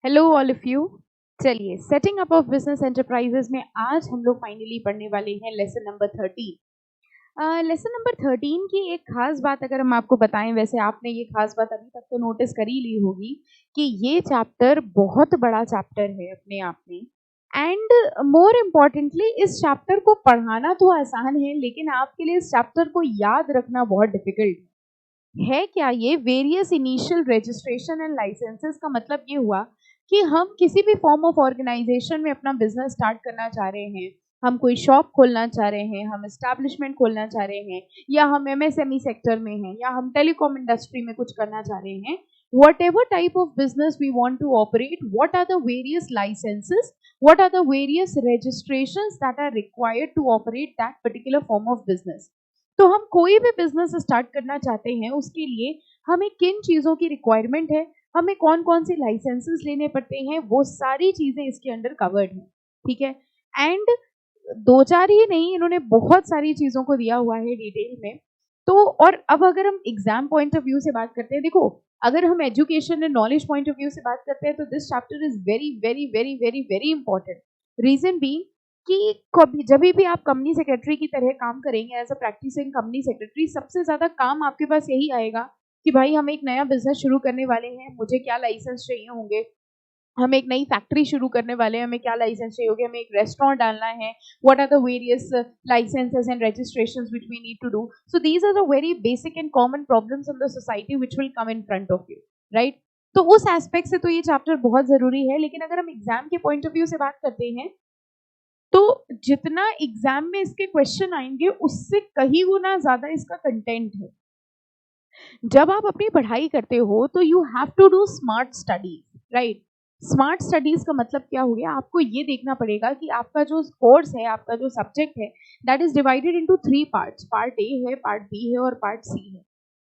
Hello all of you. चलिए, setting up of business enterprises में आज हम लोग फाइनली पढ़ने वाले हैं लेसन नंबर 13। लेसन नंबर 13 की एक खास बात अगर हम आपको बताएं, वैसे आपने ये खास बात अभी तक तो नोटिस कर ही ली होगी कि ये चैप्टर बहुत बड़ा चैप्टर है अपने आप में। एंड मोर इम्पॉर्टेंटली इस चैप्टर को पढ़ाना तो आसान है, लेकिन आपके लिए इस चैप्टर को याद रखना बहुत डिफिकल्ट है। क्या ये various initial registration and licences का मतलब ये हुआ कि हम किसी भी फॉर्म ऑफ ऑर्गेनाइजेशन में अपना बिजनेस स्टार्ट करना चाह रहे हैं, हम कोई शॉप खोलना चाह रहे हैं, हम एस्टैब्लिशमेंट खोलना चाह रहे हैं, या हम एमएसएमई सेक्टर में हैं, या हम टेलीकॉम इंडस्ट्री में कुछ करना चाह रहे हैं, whatever type of business we want to operate, what are the various licenses, what are the various registrations that are required to operate that particular form of business। तो हम कोई भी बिजनेस स्टार्ट करना चाहते हैं, उसके लिए हमें किन चीज़ों की रिक्वायरमेंट है, हमें कौन कौन से लाइसेंसेस लेने पड़ते हैं, वो सारी चीज़ें इसके अंडर कवर्ड हैं। ठीक है। एंड दो चार ही नहीं, इन्होंने बहुत सारी चीज़ों को दिया हुआ है डिटेल में। तो और अब अगर हम एग्जाम पॉइंट ऑफ व्यू से बात करते हैं, देखो अगर हम education and knowledge point of view से बात करते हैं तो this chapter is very very very very very important. Reason be कि कभी जब भी आप कंपनी सेक्रेटरी की तरह काम करेंगे as a practising company secretary, सबसे ज्यादा काम आपके पास यही आएगा कि भाई हम एक नया बिजनेस शुरू करने वाले हैं, मुझे क्या लाइसेंस चाहिए होंगे, हम एक नई फैक्ट्री शुरू करने वाले हैं, हमें क्या लाइसेंस चाहिए होगी, हमें एक रेस्टोरेंट डालना है, what are the various licences and registrations which we need to do. So these are the very basic and common problems in the society which will come in front of you, right. तो उस aspect से तो ये chapter बहुत जरूरी है, लेकिन अगर हम एग्जाम के पॉइंट ऑफ व्यू से बात करते हैं तो जितना एग्जाम में इसके क्वेश्चन आएंगे उससे कहीं गुना ज्यादा इसका कंटेंट है। जब आप अपनी पढ़ाई करते हो तो you have to do smart studies, right. Smart studies का मतलब क्या हो गया, आपको ये देखना पड़ेगा कि आपका जो कोर्स है, आपका जो सब्जेक्ट है, that is divided into 3 parts. Part A है, पार्ट बी है और पार्ट सी है।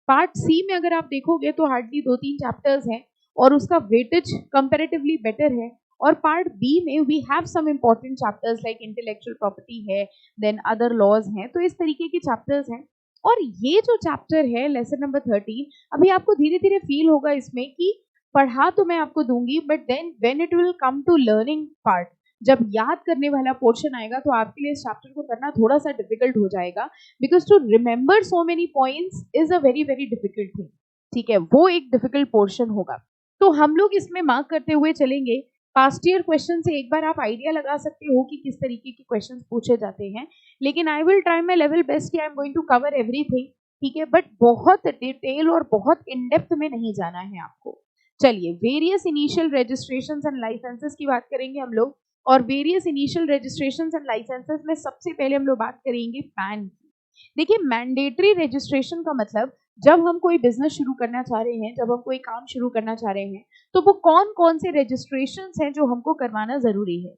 पार्ट सी में अगर आप देखोगे तो हार्डली 2-3 चैप्टर्स हैं और उसका वेटेज कंपैरेटिवली बेटर है। और पार्ट बी में we have some important chapters like intellectual property है, देन अदर लॉज हैं, तो इस तरीके के चैप्टर्स हैं। और ये जो चैप्टर है लेसन नंबर 13, अभी आपको धीरे धीरे फील होगा इसमें कि पढ़ा तो मैं आपको दूंगी, but then when it will come to learning part, जब याद करने वाला पोर्शन आएगा तो आपके लिए इस चैप्टर को करना थोड़ा सा डिफिकल्ट हो जाएगा, because to remember so many points is a very very difficult thing. ठीक है, वो एक डिफिकल्ट पोर्शन होगा। तो हम लोग इसमें मार्क करते हुए चलेंगे। पास्ट ईयर क्वेश्चन से एक बार आप आइडिया लगा सकते हो कि किस तरीके के क्वेश्चन पूछे जाते हैं, लेकिन I will try my level best कि I am going to cover everything. ठीक है, बट बहुत डिटेल और बहुत इन डेप्थ में नहीं जाना है आपको। चलिए, various initial registrations and licences की बात करेंगे हम लोग। और various initial registrations and licences में सबसे पहले हम लोग बात करेंगे पैन की। देखिए, मैंडेटरी रजिस्ट्रेशन का मतलब जब हम कोई बिजनेस शुरू करना चाह रहे हैं, जब हम कोई काम शुरू करना चाह रहे हैं, तो वो कौन कौन से रजिस्ट्रेशंस हैं जो हमको करवाना जरूरी है।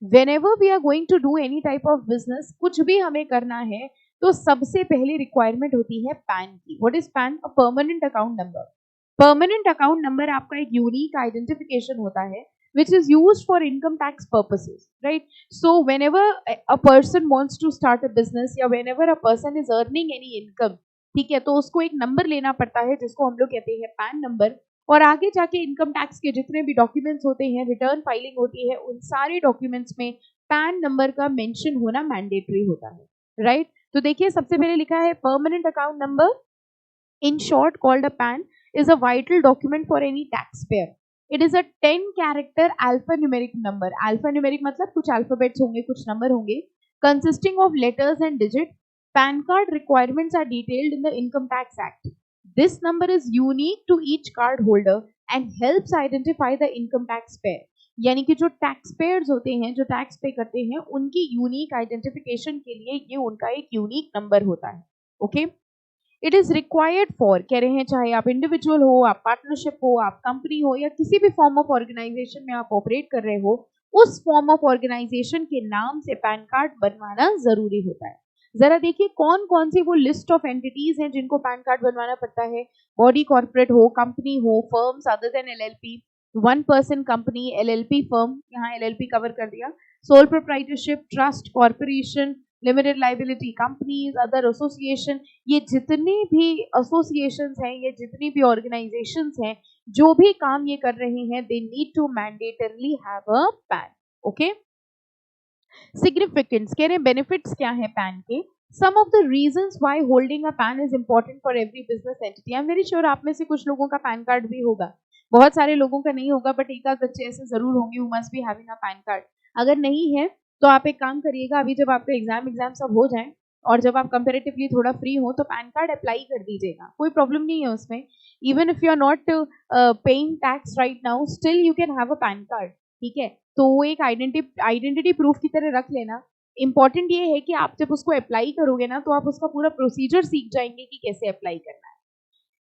whenever we are going to do any type of business, कुछ भी हमें करना है तो सबसे पहले रिक्वायरमेंट होती है पैन की। What is pan? A permanent account number. Permanent account number आपका एक यूनिक आइडेंटिफिकेशन होता है which is used for income tax purposes, right? So whenever a person wants to start a business या whenever a person is earning any income, ठीक है, तो उसको एक नंबर लेना पड़ता है जिसको हम लोग कहते हैं पैन नंबर। और आगे जाके इनकम टैक्स के जितने भी डॉक्यूमेंट्स होते हैं, रिटर्न फाइलिंग होती है, उन सारे डॉक्यूमेंट्स में पैन नंबर का मेंशन होना मैंडेटरी होता है, राइट। तो देखिए, सबसे पहले लिखा है permanent account number, in short called a PAN, is a vital document for any taxpayer. It is a 10 character alphanumeric number. Alphanumeric मतलब कुछ alphabets होंगे, कुछ number होंगे, consisting of letters and digits. PAN card requirements are detailed in the Income Tax Act. This number is unique to each card holder and helps identify the income tax payer. यानी कि जो tax payers होते हैं, जो tax पे करते हैं, उनकी यूनिक आइडेंटिफिकेशन के लिए ये उनका एक यूनिक नंबर होता है। Okay, it is required for, कह रहे हैं चाहे आप इंडिविजुअल हो, आप पार्टनरशिप हो, आप कंपनी हो, या किसी भी फॉर्म ऑफ ऑर्गेनाइजेशन में आप ऑपरेट कर रहे हो, उस फॉर्म ऑफ ऑर्गेनाइजेशन के नाम से पैन कार्ड बनवाना जरूरी होता है। जरा देखिए कौन कौन सी वो लिस्ट ऑफ एंटिटीज हैं जिनको पैन कार्ड बनवाना पड़ता है। बॉडी कॉर्पोरेट हो, कंपनी हो, firms other than LLP, one person company, LLP firm, यहाँ एलएलपी कवर कर दिया, sole proprietorship, trust, corporation, limited liability companies, other association, ये जितनी भी एसोसिएशंस हैं, ये जितनी भी ऑर्गेनाइजेशंस हैं, जो भी काम ये कर रहे हैं they need to mandatorily have a PAN. Okay. Significance कह रहे हैं बेनिफिट्स क्या है पैन के. Some of the reasons why holding a PAN is important for every business entity. I am very sure आप में से कुछ लोगों का पैन कार्ड भी होगा, बहुत सारे लोगों का नहीं होगा, बट एक आध बच्चे ऐसे जरूर होंगे who must be having a PAN card. अगर नहीं है तो आप एक काम करिएगा, अभी जब आपका एग्जाम सब हो जाए और जब आप कंपेरेटिवली थोड़ा फ्री हो तो पैन कार्ड अप्लाई कर दीजिएगा, कोई प्रॉब्लम नहीं है उसमें. Even if you are not paying tax right now, still you can have a PAN card. ठीक है, तो वो एक आइडेंटिटी प्रूफ की तरह रख लेना. इंपॉर्टेंट ये है कि आप जब उसको अप्लाई करोगे ना तो आप उसका पूरा प्रोसीजर सीख जाएंगे कि कैसे अप्लाई करना है.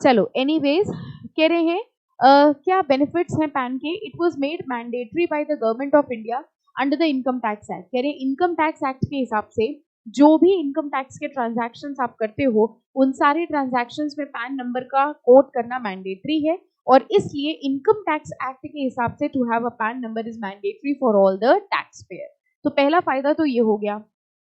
चलो एनीवेज, कह रहे हैं क्या बेनिफिट्स हैं पैन के. It was made mandatory by the government of India under the income tax act. कह रहे हैं इनकम टैक्स एक्ट के हिसाब से जो भी इनकम टैक्स के ट्रांजैक्शंस आप करते हो उन सारे ट्रांजैक्शंस में पैन नंबर का कोड करना मैंडेटरी है, और इसलिए इनकम टैक्स एक्ट के हिसाब से to have a PAN number is mandatory for all the taxpayer. तो पहला फायदा तो ये हो गया.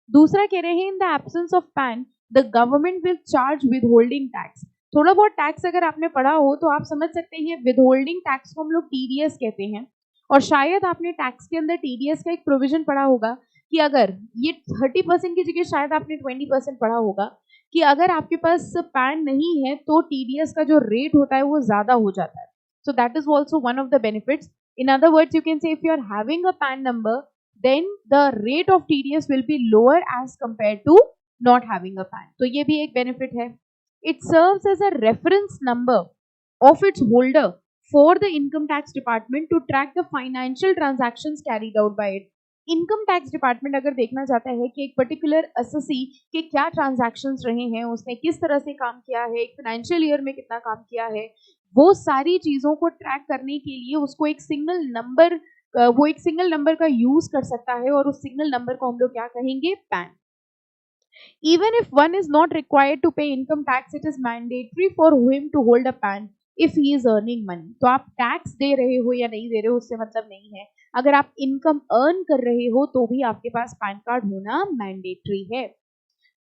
दूसरा कह रहे हैं in the absence of pan the government will charge with holding tax. थोड़ा बहुत टैक्स अगर आपने पढ़ा हो तो आप समझ सकते हैं विद होल्डिंग टैक्स को हम लोग टीडीएस कहते हैं. और शायद आपने टैक्स के अंदर टीडीएस का एक प्रोविजन पढ़ा होगा कि अगर ये 30% की जगह शायद आपने 20% पढ़ा होगा कि अगर आपके पास पैन नहीं है तो टीडीएस का जो रेट होता है वो ज्यादा हो जाता है. So that is also one of the benefits. In other words you can say if you are having a PAN number then the rate of TDS will be lower as compared to not having a PAN. तो ये भी एक benefit है. It serves as a reference number of its holder for the income tax department to track the financial transactions carried out by it. Income tax department अगर देखना चाहता है कि एक पर्टिकुलर एसएससी के क्या ट्रांजैक्शंस रहे हैं, उसने किस तरह से काम किया है, एक फाइनेंशियल ईयर में कितना काम किया है, वो सारी चीजों को ट्रैक करने के लिए उसको एक सिंगल नंबर वो एक सिंगल नंबर का यूज कर सकता है, और उस सिंगल नंबर को हम लोग क्या कहेंगे, pan. Even if one is not required to pay income tax, it is mandatory for him to hold a PAN if he is earning money. तो आप टैक्स दे रहे हो या नहीं दे रहे हो उससे मतलब नहीं है, अगर आप इनकम अर्न कर रहे हो तो भी आपके पास पैन कार्ड होना मैंडेटरी है.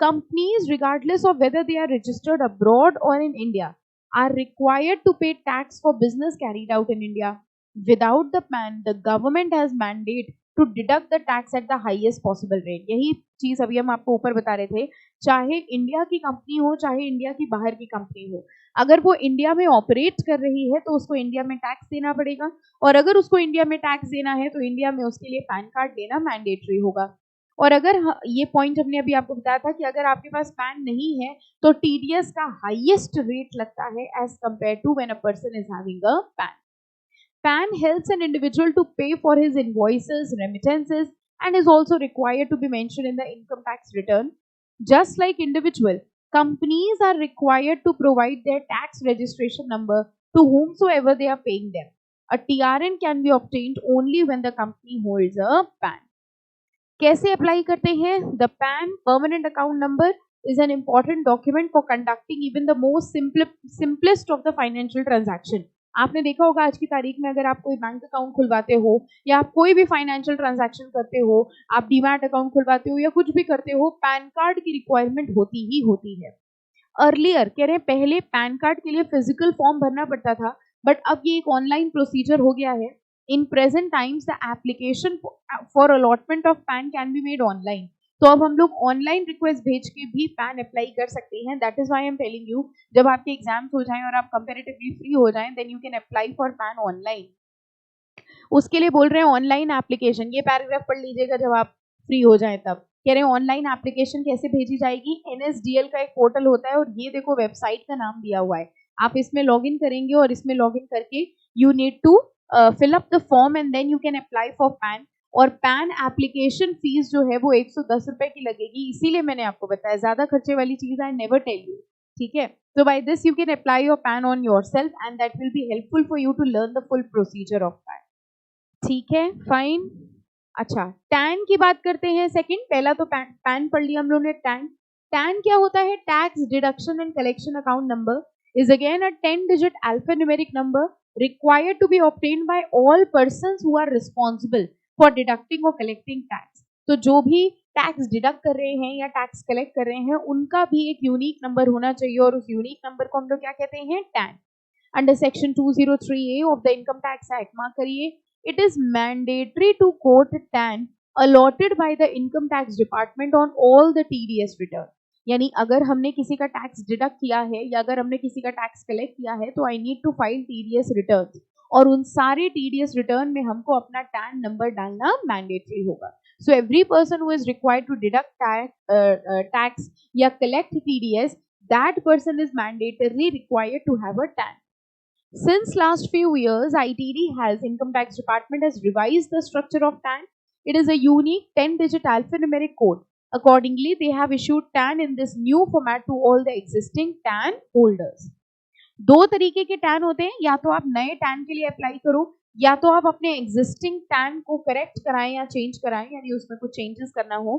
Companies, regardless of whether they are registered abroad or in India, are required to pay tax for business carried out in India. Without the PAN, the government has mandate to deduct the tax at the highest possible rate. यही चीज अभी हम आपको ऊपर बता रहे थे, चाहे इंडिया की कंपनी हो चाहे इंडिया की बाहर की कंपनी हो, अगर वो इंडिया में ऑपरेट कर रही है तो उसको इंडिया में टैक्स देना पड़ेगा, और अगर उसको इंडिया में टैक्स देना है तो इंडिया में उसके लिए पैन कार्ड देना मैंडेटरी होगा. और अगर ये पॉइंट हमने अभी आपको बताया था कि अगर आपके पास पैन नहीं है तो टीडीएस का हाईएस्ट रेट लगता है as compare to when a person is having a PAN. PAN helps an individual to pay for his invoices, remittances, and is also required to be mentioned in the income tax return. Just like individual, companies are required to provide their tax registration number to whomsoever they are paying them. A TRN can be obtained only when the company holds a PAN. कैसे apply करते हैं? The PAN permanent account number is an important document for conducting even the most simplest of the financial transaction. आपने देखा होगा आज की तारीख में अगर आप कोई बैंक अकाउंट खुलवाते हो या आप कोई भी फाइनेंशियल ट्रांजैक्शन करते हो, आप डीमैट अकाउंट खुलवाते हो या कुछ भी करते हो, पैन कार्ड की रिक्वायरमेंट होती ही होती है. अर्लियर कह रहे हैं पहले पैन कार्ड के लिए फिजिकल फॉर्म भरना पड़ता था, बट अब ये एक ऑनलाइन प्रोसीजर हो गया है. In present times the application for allotment of pan can be made online. तो अब हम लोग ऑनलाइन रिक्वेस्ट भेज के भी पैन अप्लाई कर सकते हैं. That is why I am telling you, जब आपके एग्जाम्स हो जाएं और आप कंपैरेटिवली फ्री हो जाएं, then you can apply for PAN online. उसके लिए बोल रहे हैं ऑनलाइन एप्लीकेशन. ये पैराग्राफ पढ़ लीजिएगा जब आप फ्री हो जाएं तब. कह रहे हैं ऑनलाइन एप्लीकेशन कैसे भेजी जाएगी. एनएसडीएल का एक पोर्टल होता है और ये देखो वेबसाइट का नाम दिया हुआ है. आप इसमें लॉग इन करेंगे और इसमें लॉग इन करके you need to fill up the form and then you can apply for PAN. और पैन एप्लीकेशन फीस जो है वो 110 रुपए की लगेगी, इसीलिए मैंने आपको बताया ज्यादा खर्चे वाली चीज आई नेवर टेल यू. ठीक है, so by this you can apply your PAN on yourself and that will be helpful for you to learn the full procedure of PAN. ठीक है, फाइन. अच्छा, टैन की बात करते हैं सेकंड. पहला तो पैन पढ़ लिया हम लोगों ने. टैन टैन क्या होता है? Tax deduction and collection account number is again a 10-digit alphanumeric number required to be obtained by all persons who are responsible for deducting or collecting tax. तो जो भी टैक्स डिडक्ट कर रहे हैं या टैक्स कलेक्ट कर रहे हैं उनका भी एक यूनिक नंबर होना चाहिए, और उस यूनिक नंबर को हम लोग क्या कहते हैं? TAN. Under section 203A of the income tax act, mark करिए, it is mandatory to quote TAN allotted by the income tax department on all the TDS return. यानी अगर हमने किसी का टैक्स डिडक्ट किया है या अगर हमने किसी का टैक्स कलेक्ट किया है तो I need to file TDS return, और उन सारे TDS रिटर्न में हमको अपना टैन नंबर डालना मैंडेटरी होगा। So every person who is required to deduct tax या collect TDS, that person is mandatorily required to have a TAN. Since last few years, Income Tax Department has revised the structure of TAN. It is a unique 10-digit alphanumeric code. Accordingly, they have issued TAN in this new format to all the existing TAN holders. दो तरीके के tan होते हैं, या तो आप नए tan के लिए अप्लाई करो या तो आप अपने एग्जिस्टिंग टैन को करेक्ट कराएं या चेंज कराएं, यानी उसमें कुछ चेंजेस करना हो।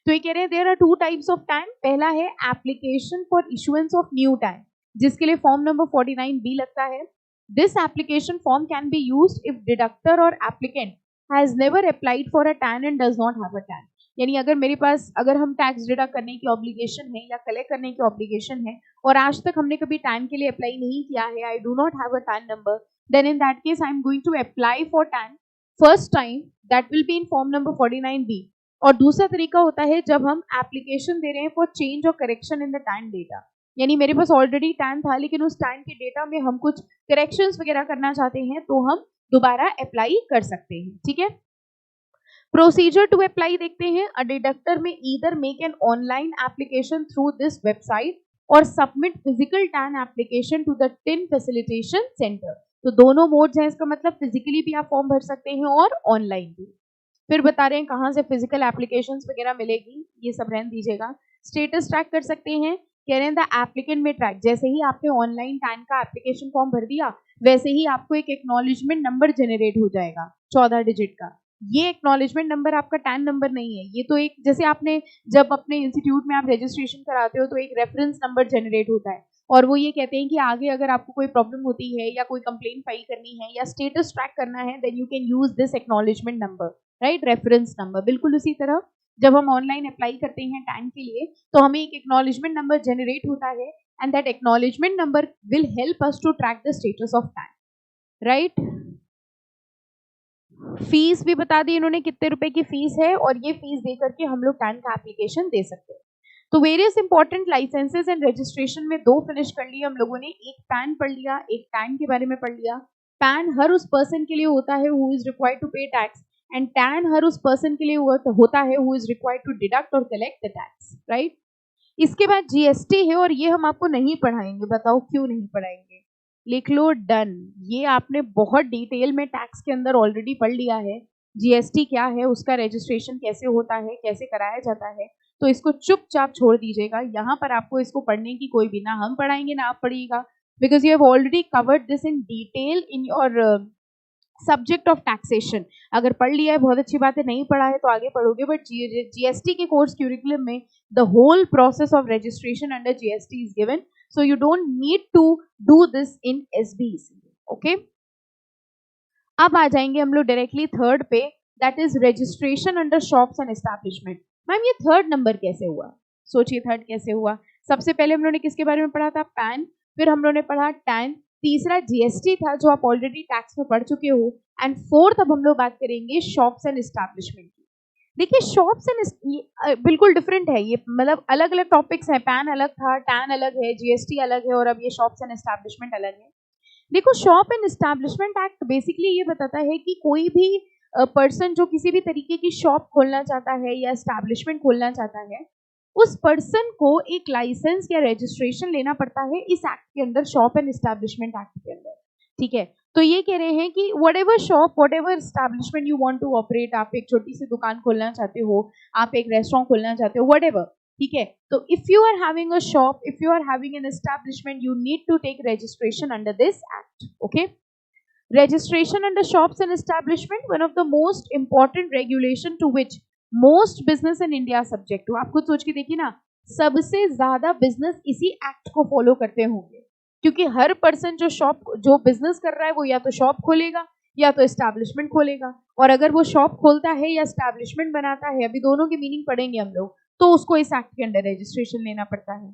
तो ये कह रहे हैं there are 2 types of TAN. पहला है application for issuance of new TAN, जिसके लिए फॉर्म नंबर 49B लगता है। This application form can be used if deductor और applicant has never applied for a TAN and does not have a TAN. यानी अगर हम टैक्स डिडक्ट करने की ऑब्लिगेशन है या कलेक्ट करने की ऑब्लिगेशन है और आज तक हमने कभी टैन के लिए अप्लाई नहीं किया है, I do not have a TAN number, then in that case I am going to apply for TAN first time, that will be in form number 49B। और दूसरा तरीका होता है जब हम एप्लीकेशन दे रहे हैं फॉर चेंज और correction in the tan data, यानी मेरे पास ऑलरेडी टैन था लेकिन उस टैन के डेटा में हम कुछ करेक्शंस वगैरह करना चाहते हैं तो हम दोबारा अप्लाई कर सकते हैं। ठीक है, प्रोसीजर टू अप्लाई देखते हैं। A deductor may either make an online application through this website और submit physical TAN application to the TIN facilitation centre. तो दोनों मोड्स हैं, इसका मतलब फिजिकली भी आप फॉर्म भर सकते हैं और ऑनलाइन भी। फिर बता रहे हैं कहाँ से फिजिकल एप्लीकेशंस वगैरह मिलेगी, ये सब रहने दीजिएगा। स्टेटस ट्रैक कर सकते हैं, कह रहे हैं द एप्लीकेंट में ट्रैक, जैसे ही आपने ऑनलाइन टैन का एप्लीकेशन फॉर्म भर दिया वैसे ही आपको एक एक्नॉलेजमेंट नंबर जनरेट हो जाएगा 14 डिजिट का। ये एक्नॉलेजमेंट नंबर आपका टैन नंबर नहीं है, ये तो एक जैसे आपने जब अपने इंस्टीट्यूट में आप रजिस्ट्रेशन कराते हो तो एक रेफरेंस नंबर जनरेट होता है और वो ये कहते हैं कि आगे अगर आपको कोई प्रॉब्लम होती है या कोई कंप्लेंट फाइल करनी है या स्टेटस ट्रैक करना है then you can use this acknowledgement number, right, reference number. बिल्कुल उसी तरह जब हम ऑनलाइन अप्लाई करते हैं टैन के लिए तो हमें एक एक्नॉलेजमेंट नंबर जनरेट होता है and that acknowledgement number will help us to track the status of TAN, right. Fees भी बता दी इन्होंने कितने रुपए की फीस है और ये फीस दे करके हम लोग टैन का एप्लीकेशन दे सकते हैं। तो various important licences and registration में 2 फिनिश कर लिए हम लोगों ने, एक पैन पढ़ लिया, एक टैन के बारे में पढ़ लिया। पैन हर उस पर्सन के लिए होता है who is required to pay tax and TAN हर उस पर्सन के लिए होता है who is required to deduct और कलेक्ट द टैक्स, राइट। इसके बाद GST है और ये हम आपको नहीं पढ़ाएंगे, बताओ क्यों नहीं पढ़ाएंगे, लिख लो डन। ये आपने बहुत डिटेल में टैक्स के अंदर ऑलरेडी पढ़ लिया है, GST क्या है, उसका रजिस्ट्रेशन कैसे होता है, कैसे कराया जाता है, तो इसको चुपचाप छोड़ दीजिएगा। यहाँ पर आपको इसको पढ़ने की कोई भी, ना हम पढ़ाएंगे ना आप पढ़िएगा, because you have already covered this in detail in your subject of taxation. अगर पढ़ लिया है बहुत अच्छी बात है, नहीं पढ़ा है तो आगे पढ़ोगे, बट GST के कोर्स क्यूरिकुलम में the whole process of registration under GST is given, so you don't need to do this in SBEC, okay। अब आ जाएंगे हम लोग डायरेक्टली थर्ड पे, that is registration under shops and establishment. Ma'am ये third number कैसे हुआ, सोचिए third कैसे हुआ। सबसे पहले हम लोगों ने किसके बारे में पढ़ा था, पैन, फिर हम लोगों ने पढ़ा टैन, तीसरा GST था जो आप ऑलरेडी टैक्स में पढ़ चुके हो, एंड फोर्थ अब हम लोग बात करेंगे शॉप्स एंड एस्टैब्लिशमेंट की। देखिए शॉप्स एंड बिल्कुल डिफरेंट है, ये मतलब अलग अलग टॉपिक्स हैं, पैन अलग था, टैन अलग है, GST अलग है और अब ये शॉप्स एंड एस्टैब्लिशमेंट अलग है। देखो shop and establishment act basically ये बताता है कि कोई भी पर्सन जो किसी भी तरीके की शॉप खोलना चाहता है या एस्टैब्लिशमेंट खोलना चाहता है उस पर्सन को एक लाइसेंस या रजिस्ट्रेशन लेना पड़ता है इस एक्ट के अंदर, शॉप एंड एस्टैब्लिशमेंट एक्ट के अंदर, ठीक है। तो ये कह रहे हैं कि whatever shop, whatever establishment you want to operate, आप एक छोटी सी दुकान खोलना चाहते हो, आप एक रेस्टोरेंट खोलना चाहते हो, वट एवर, ठीक है। तो if you are having a shop, if you are having an establishment, you need to take registration under this act, okay. Registration under shops and establishment, one of the most important regulation to which most business in India are subject to। आप खुद सोच के देखिए ना, सबसे ज्यादा business इसी act को फॉलो करते होंगे, क्योंकि हर पर्सन जो बिजनेस कर रहा है वो या तो शॉप खोलेगा या तो एस्टैब्लिशमेंट खोलेगा, और अगर वो शॉप खोलता है या एस्टैब्लिशमेंट बनाता है, अभी दोनों की मीनिंग पढ़ेंगे हम लोग, तो उसको इस एक्ट के अंडर रजिस्ट्रेशन लेना पड़ता है।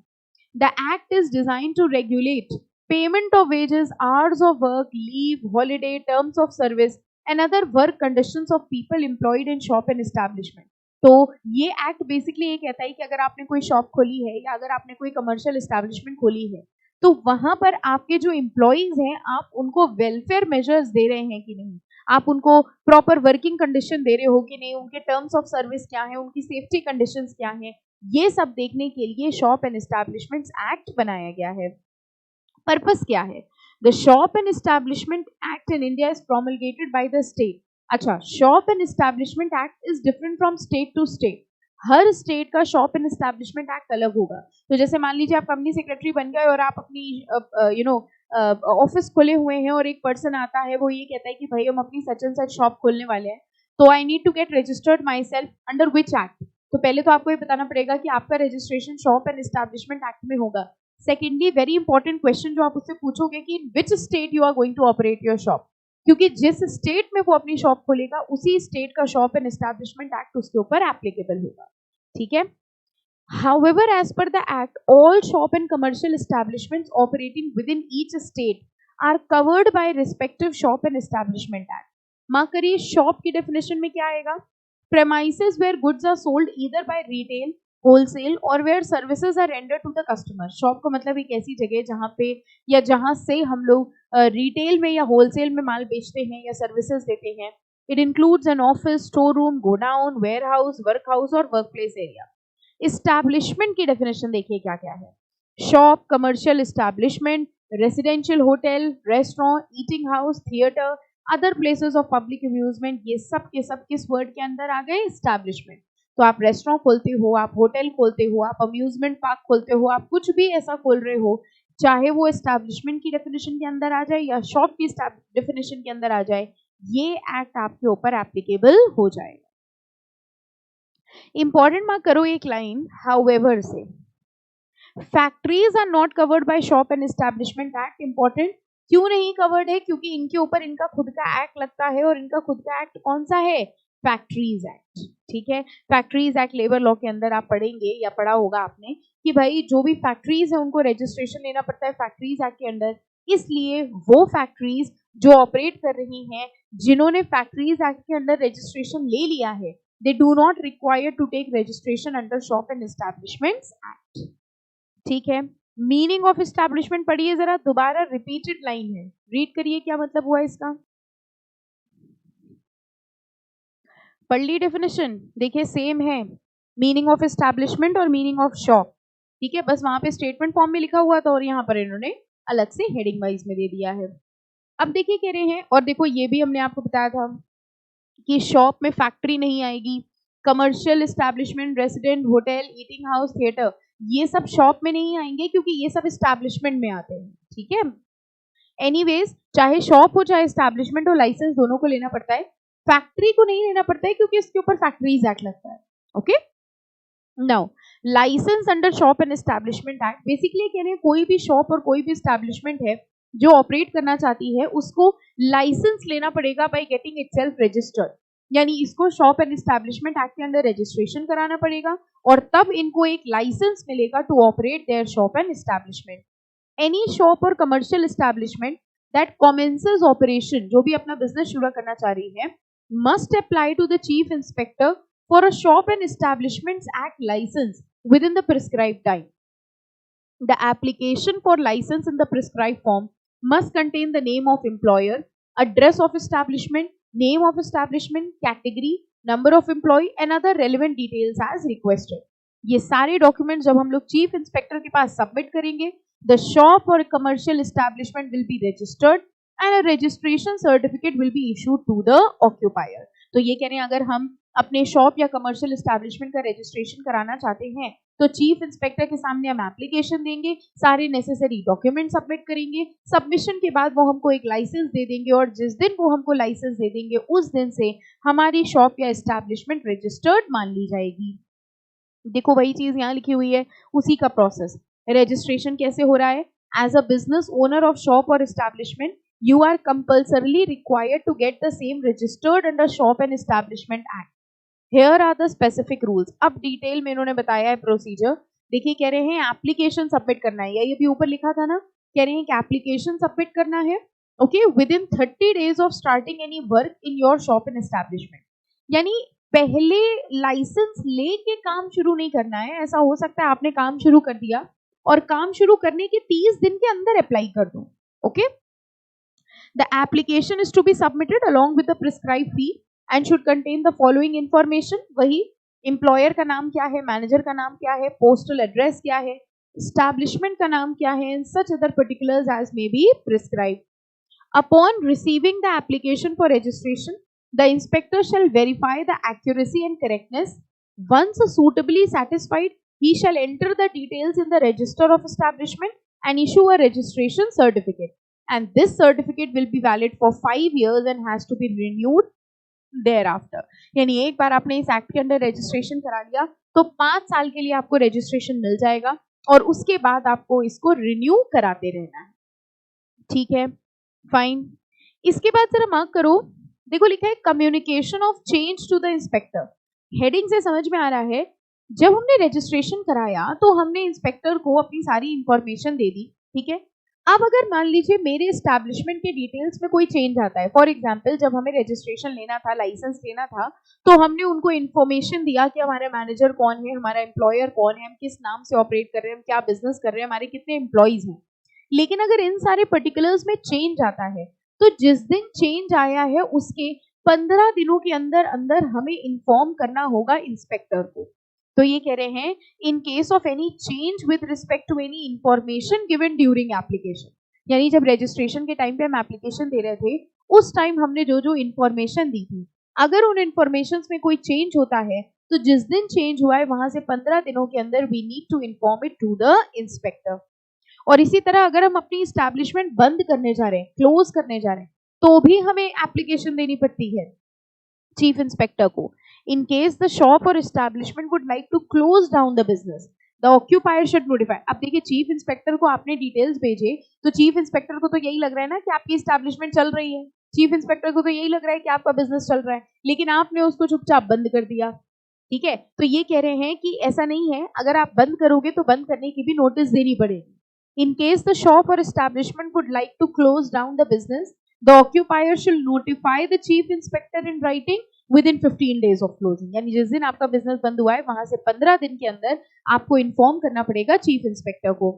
The act is design to regulate payment of wages, hours of work, leave, holiday, terms of service and other work conditions of people employed in shop and establishment. तो ये act basically ये कहता है कि अगर आपने कोई शॉप खोली है या अगर आपने कोई कमर्शियल एस्टैब्लिशमेंट खोली है तो वहां पर आपके जो एम्प्लॉयज हैं आप उनको वेलफेयर मेजर्स दे रहे हैं कि नहीं, आप उनको प्रॉपर वर्किंग कंडीशन दे रहे हो कि नहीं, उनके टर्म्स ऑफ सर्विस क्या है, उनकी सेफ्टी कंडीशंस क्या है, ये सब देखने के लिए शॉप एंड एस्टैब्लिशमेंट्स एक्ट बनाया गया है। पर्पस क्या है? The shop and establishment act in India is promulgated by the state. अच्छा, shop and establishment act is different from state to state. हर स्टेट का शॉप एंड एस्टैब्लिशमेंट एक्ट अलग होगा। तो जैसे मान लीजिए आप कंपनी सेक्रेटरी बन गए और आप अपनी ऑफिस खोले हुए हैं और एक पर्सन आता है, वो ये कहता है कि भाई हम अपनी सच एंड सच शॉप खोलने वाले हैं, तो I need to get registered myself under which act. तो पहले तो आपको ये बताना पड़ेगा कि आपका registration shop and establishment act में होगा। सेकेंडली, वेरी इंपॉर्टेंट क्वेश्चन जो आप उससे पूछोगे कि in which state you are going to operate your shop, क्योंकि जिस स्टेट में वो अपनी शॉप खोलेगा उसी स्टेट का शॉप एंड एस्टैब्लिशमेंट एक्ट उसके ऊपर एप्लीकेबल होगा। ठीक है। However, as per the act, all shop and commercial establishments operating within each state are covered by respective shop and establishment act. Mark करिए, शॉप की डेफिनेशन में क्या आएगा? Premises where goods are sold either by retail, wholesale or where services are rendered to the customer. Shop को मतलब एक ऐसी जगह जहाँ पे या जहाँ से हम लोग रिटेल में या होलसेल में माल बेचते हैं या सर्विसेज देते हैं। It includes an office, storeroom, godown, warehouse, workhouse और workplace area. इस्टेब्लिशमेंट की डेफिनेशन देखिए क्या क्या है। Shop, commercial establishment, residential hotel, restaurant, eating house, theatre, other places of public amusement, ये सब के सब किस वर्ड के अंदर आ गए? इस्टेब्लिशमेंट। तो आप रेस्टोरेंट खोलते हो, आप होटल खोलते हो, आप अम्यूजमेंट पार्क खोलते हो, आप कुछ भी ऐसा खोल रहे हो, चाहे वो एस्टेब्लिशमेंट की डेफिनेशन के अंदर आ जाए या शॉप की डेफिनेशन के अंदर आ जाए, ये एक्ट आपके ऊपर एप्लीकेबल हो जाएगा। इंपॉर्टेंट मार्क करो एक लाइन हाउएवर से। Factories are not covered by shop and establishment act. Important, क्यों नहीं कवर्ड है? क्योंकि इनके ऊपर इनका खुद का एक्ट लगता है और इनका खुद का एक्ट कौन सा है? Factories act. ठीक है, फैक्ट्रीज एक्ट लेबर लॉ के अंदर आप पढ़ेंगे या पढ़ा होगा आपने कि भाई जो भी फैक्ट्रीज है उनको रजिस्ट्रेशन लेना पड़ता है फैक्ट्रीज एक्ट के अंदर। इसलिए वो फैक्ट्रीज जो ऑपरेट कर रही हैं, जिन्होंने फैक्ट्रीज एक्ट के अंदर रजिस्ट्रेशन ले लिया है, they do not require to take registration under shop and establishments act. ठीक है, मीनिंग ऑफ एस्टैब्लिशमेंट पढ़िए जरा दोबारा, रिपीटेड लाइन है, रीड करिए क्या मतलब हुआ इसका। पढ़ ली डेफिनेशन, देखिए सेम है, मीनिंग ऑफ एस्टैब्लिशमेंट और मीनिंग ऑफ शॉप। ठीक है, बस वहां पे स्टेटमेंट फॉर्म में लिखा हुआ था और यहाँ पर इन्होंने अलग से हेडिंग वाइज में दे दिया है। अब देखिए कह रहे हैं, और देखो ये भी हमने आपको बताया था कि शॉप में फैक्ट्री नहीं आएगी, commercial establishment, resident, hotel, eating house, theatre, ये सब शॉप में नहीं आएंगे क्योंकि ये सब एस्टैब्लिशमेंट में आते हैं। ठीक है, एनीवेज चाहे शॉप हो चाहे एस्टैब्लिशमेंट हो, लाइसेंस दोनों को लेना पड़ता है। फैक्ट्री को नहीं लेना पड़ता है क्योंकि इसके ऊपर फैक्ट्रीज एक्ट लगता है। Okay, now licence under shop and establishment act basically कह रहे हैं कोई भी शॉप और कोई भी एस्टैब्लिशमेंट है जो ऑपरेट करना चाहती है उसको लाइसेंस लेना पड़ेगा बाय गेटिंग इटसेल्फ रजिस्टर्ड, यानी इसको शॉप एंड एस्टैब्लिशमेंट एक्ट के अंदर रजिस्ट्रेशन कराना पड़ेगा और तब इनको एक लाइसेंस मिलेगा to operate their shop and establishment. Any shop और commercial establishment that commences operation, जो भी अपना बिजनेस शुरू करना चाह रही है, must apply to the chief inspector for a shop and establishments act licence within the prescribed time. The application for license in the prescribed form must contain the name of employer, address of establishment, name of establishment, category, number of employee and other relevant details as requested. ये सारे document जब हम लोग chief inspector के पास submit करेंगे, the shop or commercial establishment will be registered and a registration certificate will be issued to the occupier. तो ये कह रहे हैं अगर हम अपने शॉप या कमर्शियल एस्टैब्लिशमेंट का रजिस्ट्रेशन कराना चाहते हैं तो चीफ इंस्पेक्टर के सामने हम एप्लीकेशन देंगे, सारे नेसेसरी डॉक्यूमेंट सबमिट करेंगे, सबमिशन के बाद वो हमको एक लाइसेंस दे देंगे और जिस दिन वो हमको लाइसेंस दे देंगे उस दिन से हमारी शॉप या एस्टैब्लिशमेंट रजिस्टर्ड मान ली जाएगी। देखो वही चीज यहाँ लिखी हुई है, उसी का प्रोसेस। रजिस्ट्रेशन कैसे हो रहा है? As a business owner of shop और establishment you are compulsorily required to get the same registered under shop and establishment act. Here are the specific rules. अब डिटेल में इन्होंने बताया है प्रोसीजर। देखिए कह रहे हैं एप्लीकेशन सबमिट करना है, या ये भी ऊपर लिखा था ना कह रहे हैं कि एप्लीकेशन सबमिट करना है, okay, with in 30 days of starting any work in your shop and establishment. यानी पहले लाइसेंस लेके काम शुरू नहीं करना है। ऐसा हो सकता है आपने काम शुरू कर दिया और काम शुरू करने के 30 दिन के अंदर अप्लाई कर दो, okay. The application is to be submitted along with the prescribe fee and should contain the following information. वही एम्प्लॉयर का नाम क्या है, मैनेजर का नाम क्या है, पोस्टल एड्रेस क्या है, एस्टैब्लिशमेंट का नाम क्या है, and such other particulars as may be prescribe. Upon receiving the application for registration, the inspector shall verify the accuracy and correctness. Once suitably satisfied, he shall enter the details in the register of establishment and issue a registration certificate. And this certificate will be valid for 5 years and has to be renewed thereafter. यानी एक बार आपने इस act के अंदर registration करा लिया तो 5 साल के लिए आपको रजिस्ट्रेशन मिल जाएगा और उसके बाद आपको इसको रिन्यू कराते रहना है, ठीक है, फाइन। इसके बाद जरा मार्क करो, देखो लिखा है communication of change to the inspector. Heading से समझ में आ रहा है, जब हमने रजिस्ट्रेशन कराया तो हमने इंस्पेक्टर को अपनी सारी इंफॉर्मेशन दे दी, ठीक है। अब अगर मान लीजिए मेरे एस्टैब्लिशमेंट के डिटेल्स में कोई चेंज आता है, फॉर एग्जांपल जब हमें रजिस्ट्रेशन लेना था, लाइसेंस लेना था, तो हमने उनको इन्फॉर्मेशन दिया कि हमारे मैनेजर कौन है, हमारा एम्प्लॉयर कौन है, हम किस नाम से ऑपरेट कर रहे हैं, हम क्या बिजनेस कर रहे हैं, हमारे कितने एम्प्लॉइज हैं। लेकिन अगर इन सारे पर्टिकुलर्स में चेंज आता है तो जिस दिन चेंज आया है उसके 15 दिनों के अंदर अंदर हमें इन्फॉर्म करना होगा इंस्पेक्टर को। तो ये कह रहे हैं in case of any change with respect to any information given during application, यानी जब रजिस्ट्रेशन के टाइम पे हम एप्लीकेशन दे रहे थे उस टाइम हमने जो जो इंफॉर्मेशन दी थी, अगर उन इंफॉर्मेशन में कोई चेंज होता है तो जिस दिन चेंज हुआ है वहां से 15 दिनों के अंदर we need to inform it to the inspector. और इसी तरह अगर हम अपनी एस्टैब्लिशमेंट बंद करने जा रहे हैं, क्लोज करने जा रहे हैं, तो भी हमें एप्लीकेशन देनी पड़ती है चीफ इंस्पेक्टर को। इन केस द शॉप और establishment would like to close down the business, the occupier should notify. अब देखिए चीफ इंस्पेक्टर को आपने डिटेल्स भेजे तो चीफ इंस्पेक्टर को तो यही लग रहा है ना कि आपकी एस्टैब्लिशमेंट चल रही है, चीफ इंस्पेक्टर को तो यही लग रहा है कि आपका बिजनेस चल रहा है, लेकिन आपने उसको चुपचाप बंद कर दिया, ठीक है। तो ये कह रहे हैं कि ऐसा नहीं है, अगर आप बंद करोगे तो बंद करने की भी नोटिस देनी पड़ेगी। In case the shop or establishment would like to close down the business, the occupier shall notify the chief inspector in writing within 15 days of closing. यानी जिस दिन आपका बिजनेस बंद हुआ है वहां से 15 दिन के अंदर आपको इन्फॉर्म करना पड़ेगा चीफ इंस्पेक्टर को।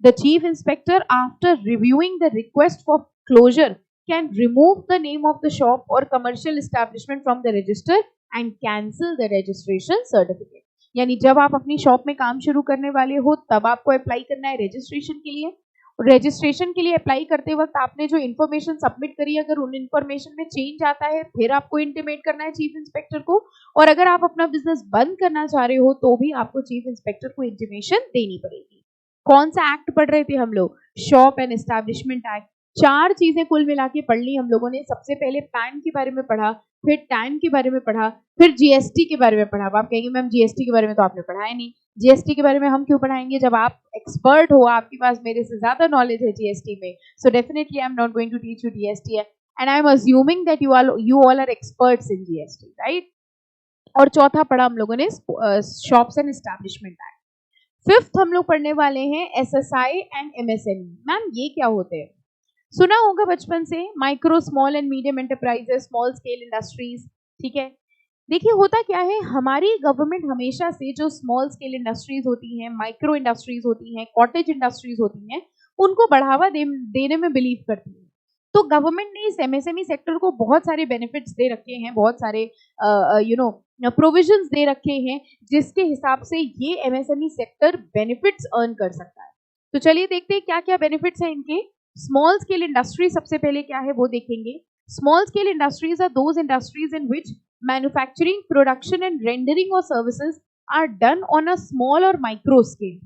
The chief inspector, after reviewing the request for closure, can remove the name of the shop or commercial establishment from the register and cancel the registration certificate. यानी जब आप अपनी शॉप में काम शुरू करने वाले हो तब आपको अप्लाई करना है रजिस्ट्रेशन के लिए। रजिस्ट्रेशन के लिए अप्लाई करते वक्त आपने जो इन्फॉर्मेशन सबमिट करी, अगर उन इन्फॉर्मेशन में चेंज आता है फिर आपको इंटीमेट करना है चीफ इंस्पेक्टर को, और अगर आप अपना बिजनेस बंद करना चाह रहे हो तो भी आपको चीफ इंस्पेक्टर को इंटीमेशन देनी पड़ेगी। कौन सा एक्ट पढ़ रहे थे हम लोग? Shop and establishment act. 4 चीजें कुल मिला के पढ़ ली हम लोगों ने। सबसे पहले पैन के बारे में पढ़ा, फिर टैन के बारे में पढ़ा, फिर जीएसटी के बारे में पढ़ा। अब आप कहेंगे मैम जीएसटी के बारे में तो आपने पढ़ाया नहीं। जीएसटी के बारे में हम क्यों पढ़ाएंगे जब आप एक्सपर्ट हो, आपके पास मेरे से ज्यादा नॉलेज है जीएसटी में। So definitely I am not going to teach you GST and I am assuming that you all are experts in GST, right. और चौथा पढ़ा हम लोगों ने shops and establishment act. Fifth हम लोग पढ़ने वाले हैं एसएसआई एंड एमएसएमई। मैम ये क्या होते हैं? सुना होगा बचपन से, micro small and medium enterprises, small scale industries, ठीक है। देखिए होता क्या है, हमारी गवर्नमेंट हमेशा से जो स्मॉल स्केल इंडस्ट्रीज होती हैं, माइक्रो इंडस्ट्रीज होती हैं, कॉटेज इंडस्ट्रीज होती हैं, उनको बढ़ावा देने में बिलीव करती है। तो गवर्नमेंट ने इस एमएसएमई सेक्टर को बहुत सारे बेनिफिट्स दे रखे हैं, बहुत सारे प्रोविजंस दे रखे हैं जिसके हिसाब से ये एमएसएमई सेक्टर बेनिफिट्स अर्न कर सकता है। तो चलिए देखते हैं क्या क्या बेनिफिट्स हैं इनके। स्मॉल स्केल इंडस्ट्री सबसे पहले क्या है वो देखेंगे। Small scale industries are those industries in which manufacturing, production and rendering of services are done on a small और micro scale.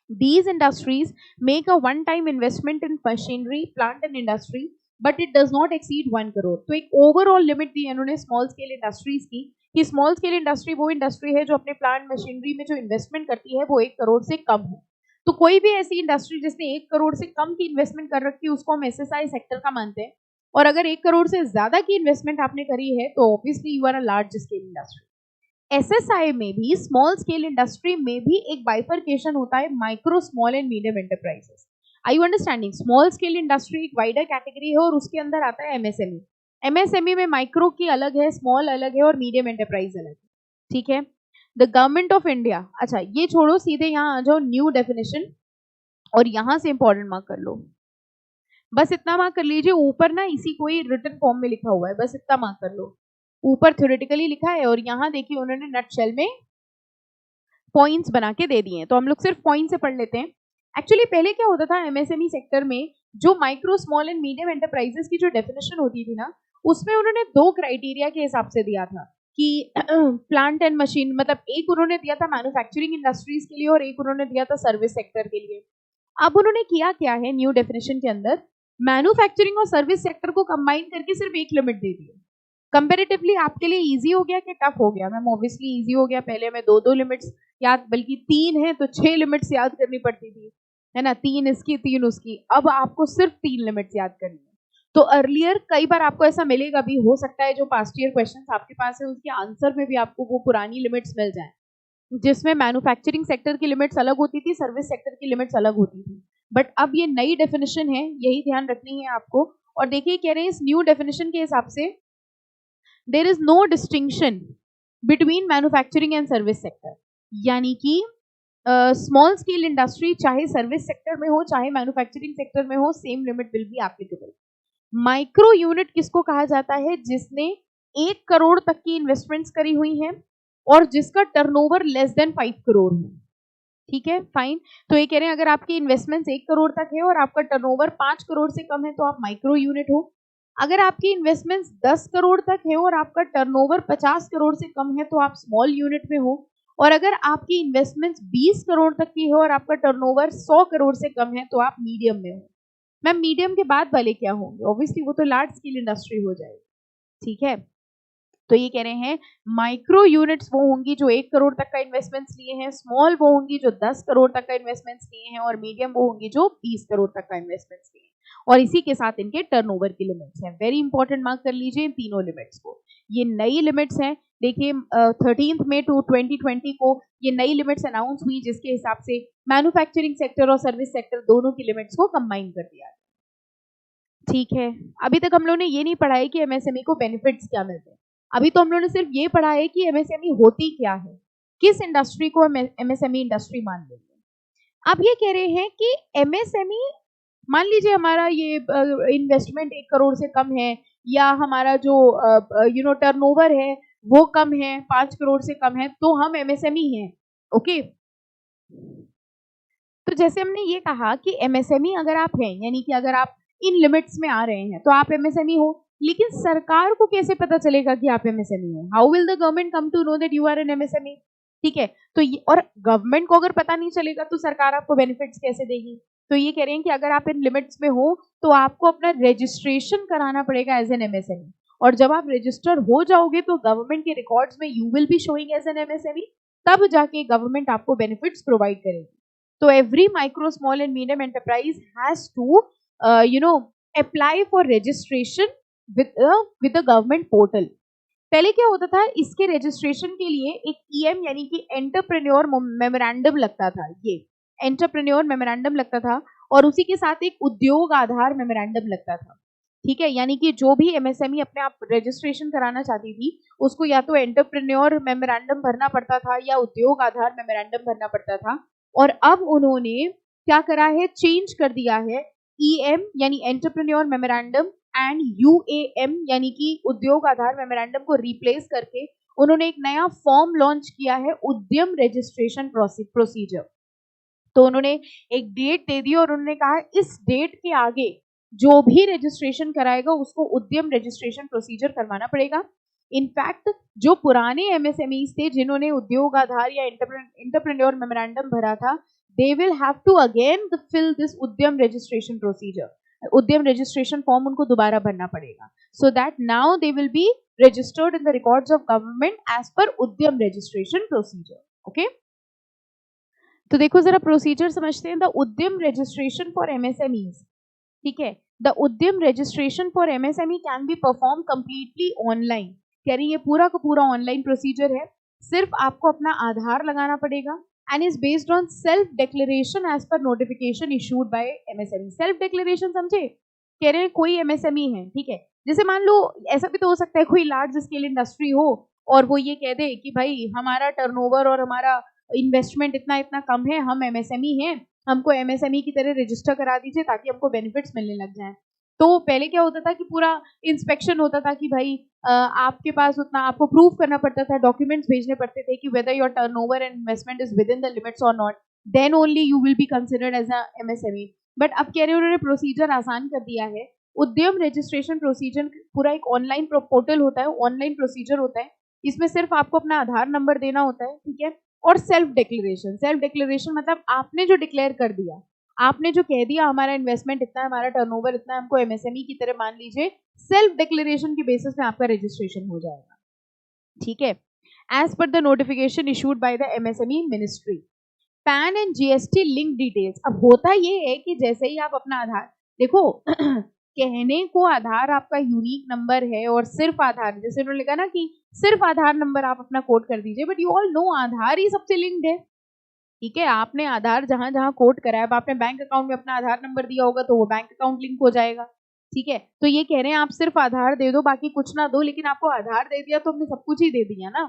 These industries make a one-time investment in machinery, plant and industry, but it does not exceed 1 crore. तो एक overall limit दी है इन्होंने small scale industries की कि small scale industry वो industry है जो अपने प्लांट मशीनरी में जो इन्वेस्टमेंट करती है वो 1 करोड़ से कम है। तो कोई भी ऐसी इंडस्ट्री जिसने 1 करोड़ से कम की इन्वेस्टमेंट कर रखी है उसको हम एसएसआई सेक्टर का मानते हैं। और अगर 1 करोड़ से ज्यादा की इन्वेस्टमेंट आपने करी है तो obviously you are a large scale industry. SSI में भी, स्मॉल स्केल इंडस्ट्री में भी एक बाइफरकेशन होता है, micro, small and medium enterprises. I you understanding? Small scale industry एक वाइडर कैटेगरी है और उसके अंदर आता है एमएसएमई। एमएसएमई में माइक्रो की अलग है, स्मॉल अलग है और मीडियम एंटरप्राइज अलग है, ठीक है। द गवर्नमेंट ऑफ इंडिया, अच्छा ये छोड़ो, सीधे यहाँ आ जाओ न्यू डेफिनेशन, और यहां से इंपॉर्टेंट मार्क कर लो, बस इतना मार्क कर लीजिए। ऊपर ना इसी को ही रिटन फॉर्म में लिखा हुआ है, बस इतना मार्क कर लो। ऊपर थ्योरेटिकली लिखा है और यहाँ देखिए उन्होंने नटशेल में पॉइंट्स बना के दे दिए हैं, तो हम लोग सिर्फ पॉइंट से पढ़ लेते हैं। एक्चुअली पहले क्या होता था एमएसएमई सेक्टर में, जो micro small and medium enterprises की जो डेफिनेशन होती थी ना, उसमें उन्होंने 2 क्राइटेरिया के हिसाब से दिया था कि प्लांट एंड मशीन, मतलब एक उन्होंने दिया था मैन्युफैक्चरिंग इंडस्ट्रीज के लिए और एक उन्होंने दिया था सर्विस सेक्टर के लिए। अब उन्होंने किया क्या है न्यू डेफिनेशन के अंदर, मैन्युफैक्चरिंग और सर्विस सेक्टर को कंबाइन करके सिर्फ एक लिमिट दे दी है। कंपेरेटिवली आपके लिए इजी हो गया कि टफ हो गया? मैम ऑब्वियसली इजी हो गया, पहले हमें 2-2 लिमिट्स याद, बल्कि 3 है तो 6 लिमिट्स याद करनी पड़ती थी, है ना, 3 इसकी 3 उसकी, अब आपको सिर्फ 3 लिमिट्स याद करनी है। तो अर्लियर कई बार आपको ऐसा मिलेगा भी, हो सकता है जो पास्ट ईयर क्वेश्चंस आपके पास है उसके आंसर में भी आपको वो पुरानी लिमिट्स मिल जाएं, जिसमें मैन्युफैक्चरिंग सेक्टर की लिमिट्स अलग होती थी, सर्विस सेक्टर की लिमिट्स अलग होती थी। बट अब ये नई डेफिनेशन है, यही ध्यान रखनी है आपको। और देखिए कह रहे हैं इस न्यू डेफिनेशन के हिसाब से there is no distinction between manufacturing and service sector, यानी कि स्मॉल स्केल इंडस्ट्री चाहे सर्विस सेक्टर में हो चाहे मैन्युफैक्चरिंग सेक्टर में हो, same limit will be applicable. Micro unit किसको कहा जाता है? जिसने 1 करोड़ तक की इन्वेस्टमेंट्स करी हुई हैं और जिसका टर्नओवर लेस देन 5 करोड़ है, ठीक है, फाइन। तो ये कह रहे हैं अगर आपकी इन्वेस्टमेंट्स 1 करोड़ तक है और आपका टर्नओवर 5 करोड़ से कम है तो आप माइक्रो यूनिट हो। अगर आपकी इन्वेस्टमेंट्स 10 करोड़ तक है और आपका टर्नओवर 50 करोड़ से कम है तो आप स्मॉल यूनिट में हो। और अगर आपकी इन्वेस्टमेंट्स 20 करोड़ तक की है और आपका टर्नओवर 100 करोड़ से कम है तो आप मीडियम में हो। मैम मीडियम के बाद वाले क्या होंगे? ऑब्वियसली वो तो लार्ज स्केल इंडस्ट्री हो जाएगी, ठीक है। तो ये कह रहे हैं माइक्रो यूनिट्स वो होंगी जो 1 करोड़ तक का इन्वेस्टमेंट्स लिए हैं, स्मॉल वो होंगी जो 10 करोड़ तक का इन्वेस्टमेंट्स लिए हैं और मीडियम वो होंगी जो 20 करोड़ तक का इन्वेस्टमेंट्स लिए हैं, और इसी के साथ इनके टर्नओवर की लिमिट्स हैं। वेरी इंपॉर्टेंट, मार्क कर लीजिए इन तीनों लिमिट्स को। ये नई लिमिट्स हैं, देखिए 13 मई 2020 को ये नई लिमिट्स अनाउंस हुई, जिसके हिसाब से मैन्युफैक्चरिंग सेक्टर और सर्विस सेक्टर दोनों की लिमिट्स को कंबाइन कर दिया, ठीक है। अभी तक हम लोगों ने ये नहीं पढ़ा है कि एमएसएमई को बेनिफिट्स क्या मिलते हैं, अभी तो हम लोगों ने सिर्फ ये पढ़ा है कि एमएसएमई होती क्या है, किस इंडस्ट्री को हम एमएसएमई इंडस्ट्री मान लेंगे। अब ये कह रहे हैं कि एमएसएमई, मान लीजिए हमारा ये इन्वेस्टमेंट 1 करोड़ से कम है, या हमारा जो टर्नओवर है वो कम है, 5 करोड़ से कम है, तो हम एमएसएमई हैं, ओके। तो जैसे हमने ये कहा कि एमएसएमई अगर आप हैं, यानी कि अगर आप इन लिमिट्स में आ रहे हैं तो आप एमएसएमई हो, लेकिन सरकार को कैसे पता चलेगा कि आप एमएसएमई हो? How will the government come to know that you are an MSME? ठीक है, तो ये, और गवर्नमेंट को अगर पता नहीं चलेगा तो सरकार आपको बेनिफिट्स कैसे देगी? तो ये कह रहे हैं कि अगर आप इन लिमिट्स में हो तो आपको अपना रजिस्ट्रेशन कराना पड़ेगा एज एन एमएसएमई, और जब आप रजिस्टर हो जाओगे तो गवर्नमेंट के रिकॉर्ड्स में you will be showing as an MSME, तब जाके गवर्नमेंट आपको बेनिफिट्स प्रोवाइड करेगी। So every micro, small and medium enterprise has to, apply for registration with the government portal. पहले क्या होता था, इसके रजिस्ट्रेशन के लिए एक EM यानी कि एंटरप्रेन्योर मेमोरेंडम लगता था, ये एंटरप्रेन्योर मेमोरेंडम लगता था, और उसी के साथ एक उद्योग आधार मेमोरेंडम लगता था, ठीक है। यानी कि जो भी एमएसएमई अपने आप रजिस्ट्रेशन कराना चाहती थी उसको या तो एंटरप्रेन्योर मेमोरेंडम भरना पड़ता था या उद्योग आधार मेमोरेंडम भरना पड़ता था। और अब उन्होंने क्या करा है, चेंज कर दिया है, EM यानी एंटरप्रेन्योर मेमोरेंडम एंड UAM यानी कि उद्योग आधार मेमोरेंडम को रिप्लेस करके उन्होंने एक नया फॉर्म लॉन्च किया है, उद्यम रजिस्ट्रेशन प्रोसीजर। तो उन्होंने एक डेट दे दी और उन्होंने कहा इस डेट के आगे जो भी रजिस्ट्रेशन कराएगा उसको उद्यम रजिस्ट्रेशन प्रोसीजर करवाना पड़ेगा। इनफैक्ट जो पुराने एमएसएमईज थे जिन्होंने उद्योग आधार या एंटरप्रेन्योर मेमोरेंडम भरा था, they will have to again fill this Udyam registration procedure. Udyam registration form उनको दोबारा भरना पड़ेगा, so that now they will be registered in the records of government as per Udyam registration procedure, okay. तो देखो जरा प्रोसीजर समझते हैं। द उद्यम रजिस्ट्रेशन फॉर एमएसएमईज, ठीक है, द उद्यम registration for MSME can be perform completely online. कह रही है पूरा का पूरा ऑनलाइन प्रोसीजर है, सिर्फ आपको अपना आधार लगाना पड़ेगा, and is based on self declaration as per notification issued by MSME. Self declaration समझे, कह रहे हैं कोई MSME है, ठीक है, जैसे मान लो ऐसा भी तो हो सकता है कोई लार्ज स्केल इंडस्ट्री हो और वो ये कह दे कि भाई हमारा टर्नओवर और हमारा इन्वेस्टमेंट इतना इतना कम है, हम MSME हैं, हमको MSME की तरह रजिस्टर करा दीजिए ताकि हमको बेनिफिट्स मिलने लग जाएं। तो पहले क्या होता था कि पूरा इंस्पेक्शन होता था कि भाई आपके पास उतना आपको प्रूव करना पड़ता था, डॉक्यूमेंट्स भेजने पड़ते थे कि whether your turnover and investment is within the limits और not, then only you will be considered as a MSME। But अब कह रहे हैं उन्होंने प्रोसीजर आसान कर दिया है। उद्यम रजिस्ट्रेशन प्रोसीजर पूरा एक ऑनलाइन पोर्टल होता है, ऑनलाइन प्रोसीजर होता है, इसमें सिर्फ आपको अपना आधार नंबर देना होता है, ठीक है, और सेल्फ डिक्लेरेशन मतलब आपने जो डिक्लेयर कर दिया, आपने जो कह दिया हमारा इन्वेस्टमेंट इतना है, हमारा टर्नओवर इतना है, हमको MSME की तरह मान लीजिए, सेल्फ डिक्लेरेशन के बेसिस में आपका रजिस्ट्रेशन हो जाएगा, ठीक है, as per the notification issued by the MSME ministry. PAN and GST link details. अब होता ये है कि जैसे ही आप अपना आधार देखो कहने को आधार आपका यूनिक नंबर है और सिर्फ आधार, जैसे उन्होंने लिखा ना कि सिर्फ आधार नंबर आप अपना कोड कर दीजिए, बट यू ऑल नो आधार ही सबसे लिंक्ड है, ठीक है, आपने आधार जहां जहां कोड कराया, अब आपने बैंक अकाउंट में अपना आधार नंबर दिया होगा तो वो बैंक अकाउंट लिंक हो जाएगा, ठीक है, तो ये कह रहे हैं आप सिर्फ आधार दे दो बाकी कुछ ना दो, लेकिन आपको आधार दे दिया तो हमने सब कुछ ही दे दिया ना।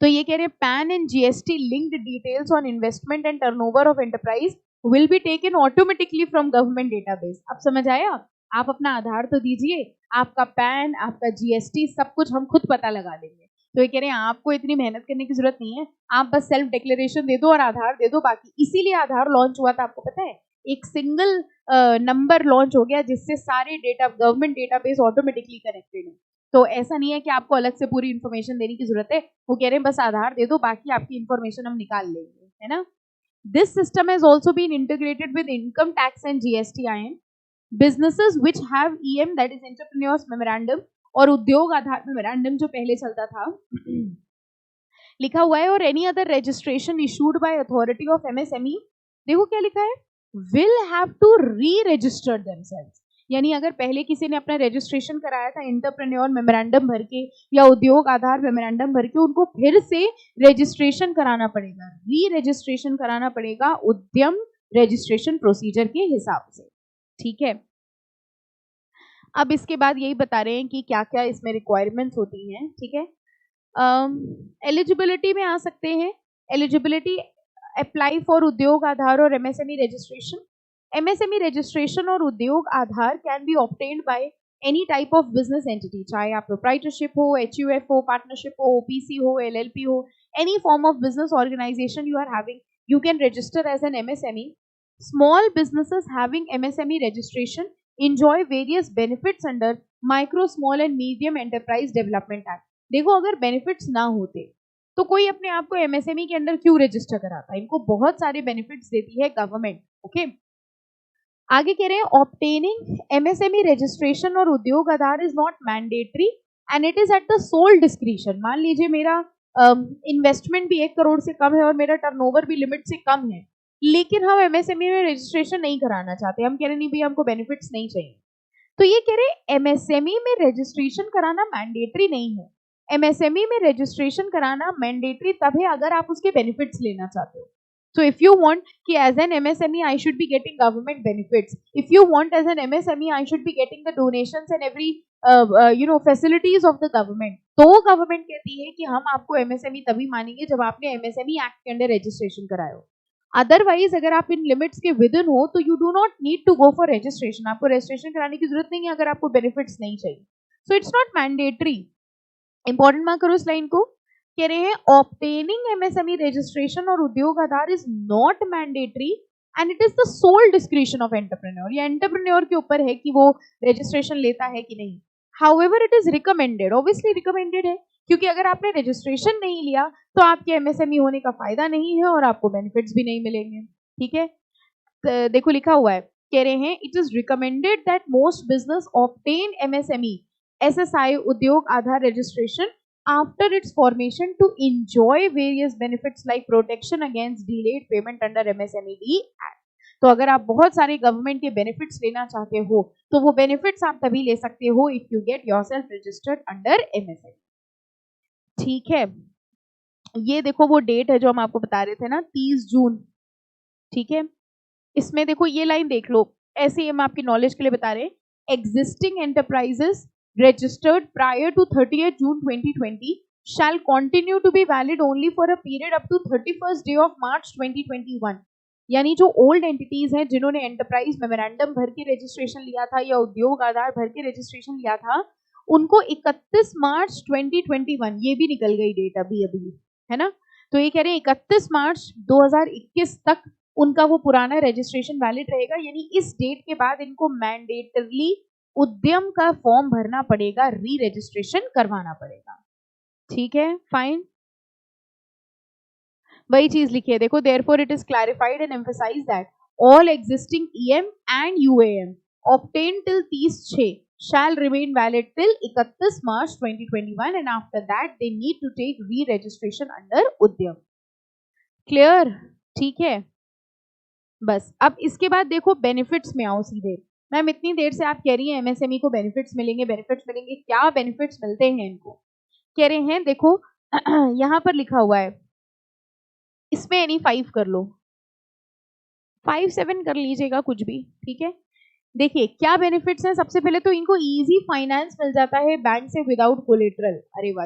तो ये कह रहे हैं pan and GST linked details on investment and turnover of enterprise will be taken automatically from government database. अब समझ आया, आप अपना आधार तो दीजिए, आपका पैन, आपका GST सब कुछ हम खुद पता लगा लेंगे। तो ये कह रहे हैं आपको इतनी मेहनत करने की जरूरत नहीं है, आप बस सेल्फ डिक्लेरेशन दे दो और आधार दे दो बाकी। इसीलिए आधार लॉन्च हुआ था, आपको पता है, एक सिंगल नंबर लॉन्च हो गया जिससे सारे data government database automatically connected है। तो ऐसा नहीं है कि आपको अलग से पूरी इन्फॉर्मेशन देने की जरूरत है, वो कह रहे हैं बस आधार दे दो बाकी आपकी इन्फॉर्मेशन हम निकाल लेंगे, है ना। This system has also been integrated with income tax and GST-IN businesses which have EM that is entrepreneurs memorandum और उद्योग आधार मेमोरेंडम जो पहले चलता था लिखा हुआ है, और any other registration issued by authority of MSME, देखो क्या लिखा है, will have to re register themselves, यानी अगर पहले किसी ने अपना रजिस्ट्रेशन कराया था एंटरप्रेन्योर मेमोरेंडम भर के या उद्योग आधार मेमोरेंडम भर के, उनको फिर से रजिस्ट्रेशन कराना पड़ेगा, री रजिस्ट्रेशन कराना पड़ेगा उद्यम रजिस्ट्रेशन प्रोसीजर के हिसाब से, ठीक है। अब इसके बाद यही बता रहे हैं कि क्या क्या इसमें रिक्वायरमेंट्स होती हैं, ठीक है। एलिजिबिलिटी में आ सकते हैं, एलिजिबिलिटी अप्लाई फॉर उद्योग आधार और MSME रजिस्ट्रेशन। MSME रजिस्ट्रेशन और Udyog Aadhaar can be obtained by any type of business entity, चाहे आप प्रोप्राइटरशिप हो, HUF हो, पार्टनरशिप हो, OPC हो, LLP हो, any form of business organisation you are having, you can register as an MSME. Small businesses having MSME registration enjoy various benefits under Micro, Small and Medium Enterprise Development Act. देखो अगर benefits ना होते तो कोई अपने आप को MSME के अंदर क्यों रजिस्टर कराता, इनको बहुत सारे बेनिफिट्स देती है गवर्नमेंट, ओके। आगे कह रहे हैं ऑब्टेनिंग MSME रजिस्ट्रेशन और Udyog Aadhaar is not mandatory and it is at the sole discretion. मान लीजिए मेरा इन्वेस्टमेंट भी 1 करोड़ से कम है और मेरा टर्नओवर भी लिमिट से कम है, लेकिन हम MSME में रजिस्ट्रेशन नहीं कराना चाहते, हम कह रहे नहीं भैया हमको बेनिफिट्स नहीं चाहिए, तो ये कह रहे MSME में रजिस्ट्रेशन कराना मैंडेटरी नहीं है। MSME में रजिस्ट्रेशन कराना मैंडेटरी तब है अगर आप उसके बेनिफिट्स लेना चाहते हो। So if you want कि as an MSME I should be getting government benefits, if you want as an MSME I should be getting the donations and every facilities of the government, तो government कहती है कि हम आपको MSME तभी मानेंगे जब आपने MSME एक्ट के अंदर रजिस्ट्रेशन कराया हो। अदरवाइज अगर आप इन लिमिट्स के विद इन हो तो you do not need to go for registration, आपको रजिस्ट्रेशन कराने की जरूरत नहीं है अगर आपको बेनिफिट्स नहीं चाहिए। So it's not mandatory, important mark करो इस लाइन को। कह रहे हैं ऑब्टेनिंग MSME रजिस्ट्रेशन और Udyog Aadhaar is not mandatory and it is the sole discretion of entrepreneur, या एंटरप्रेन्योर के ऊपर है कि वो रजिस्ट्रेशन लेता है कि नहीं। However it is recommended, obviously recommended है, क्योंकि अगर आपने रजिस्ट्रेशन नहीं लिया तो आपके MSME होने का फायदा नहीं है और आपको बेनिफिट्स भी नहीं मिलेंगे, ठीक है। तो देखो लिखा हुआ है, कह रहे हैं it is recommended that most business obtain MSME SSI उद्योग आधार registration after its formation to enjoy various benefits like protection against delayed payment under MSMED Act. तो अगर आप बहुत सारे गवर्नमेंट के बेनिफिट्स लेना चाहते हो तो वो बेनिफिट्स आप तभी ले सकते हो if you get yourself registered under MSME, ठीक है। ये देखो वो डेट है जो हम आपको बता रहे थे ना, 30 जून, ठीक है। इसमें देखो ये लाइन देख लो, ऐसे ही हम आपकी नॉलेज के लिए बता रहे हैं, existing enterprises registered prior to 30th June 2020 shall continue to be valid only for a period up to 31st day of March 2021। यानी जो ओल्ड एंटिटीज हैं जिन्होंने एंटरप्राइज मेमोरेंडम भर के रजिस्ट्रेशन लिया था या उद्योग आधार भर के रजिस्ट्रेशन लिया था, उनको 31 मार्च 2021, ये भी निकल गई डेट अभी अभी, है ना। तो ये कह रहे हैं 31 मार्च 2021 तक उनका वो पुराना रजिस्ट्रेशन वैलिड रहेगा, यानी इस डेट के बाद इनको मैंडेटरली उद्यम का फॉर्म भरना पड़ेगा, री रजिस्ट्रेशन करवाना पड़ेगा, ठीक है, फाइन। वही चीज लिखी है देखो, therefore it is clarified and emphasized that all existing EM and UAM obtained till 30/6 shall remain valid till 31 March 2021 and after that they need to take re-registration under उद्यम। क्लियर, ठीक है। बस अब इसके बाद देखो बेनिफिट्स में आओ सीधे। मैम इतनी देर से आप कह रही हैं एमएसएमई को बेनिफिट्स मिलेंगे, बेनिफिट्स मिलेंगे, क्या बेनिफिट्स मिलते हैं इनको? कह रहे हैं देखो यहां पर लिखा हुआ है, इसमें यानी 5 कर लो, 5 7 कर लीजिएगा कुछ भी, ठीक है। देखिए क्या बेनिफिट्स हैं। सबसे पहले तो इनको इजी फाइनेंस मिल जाता है बैंक से विदाउट कोलेटरल। अरे वाह,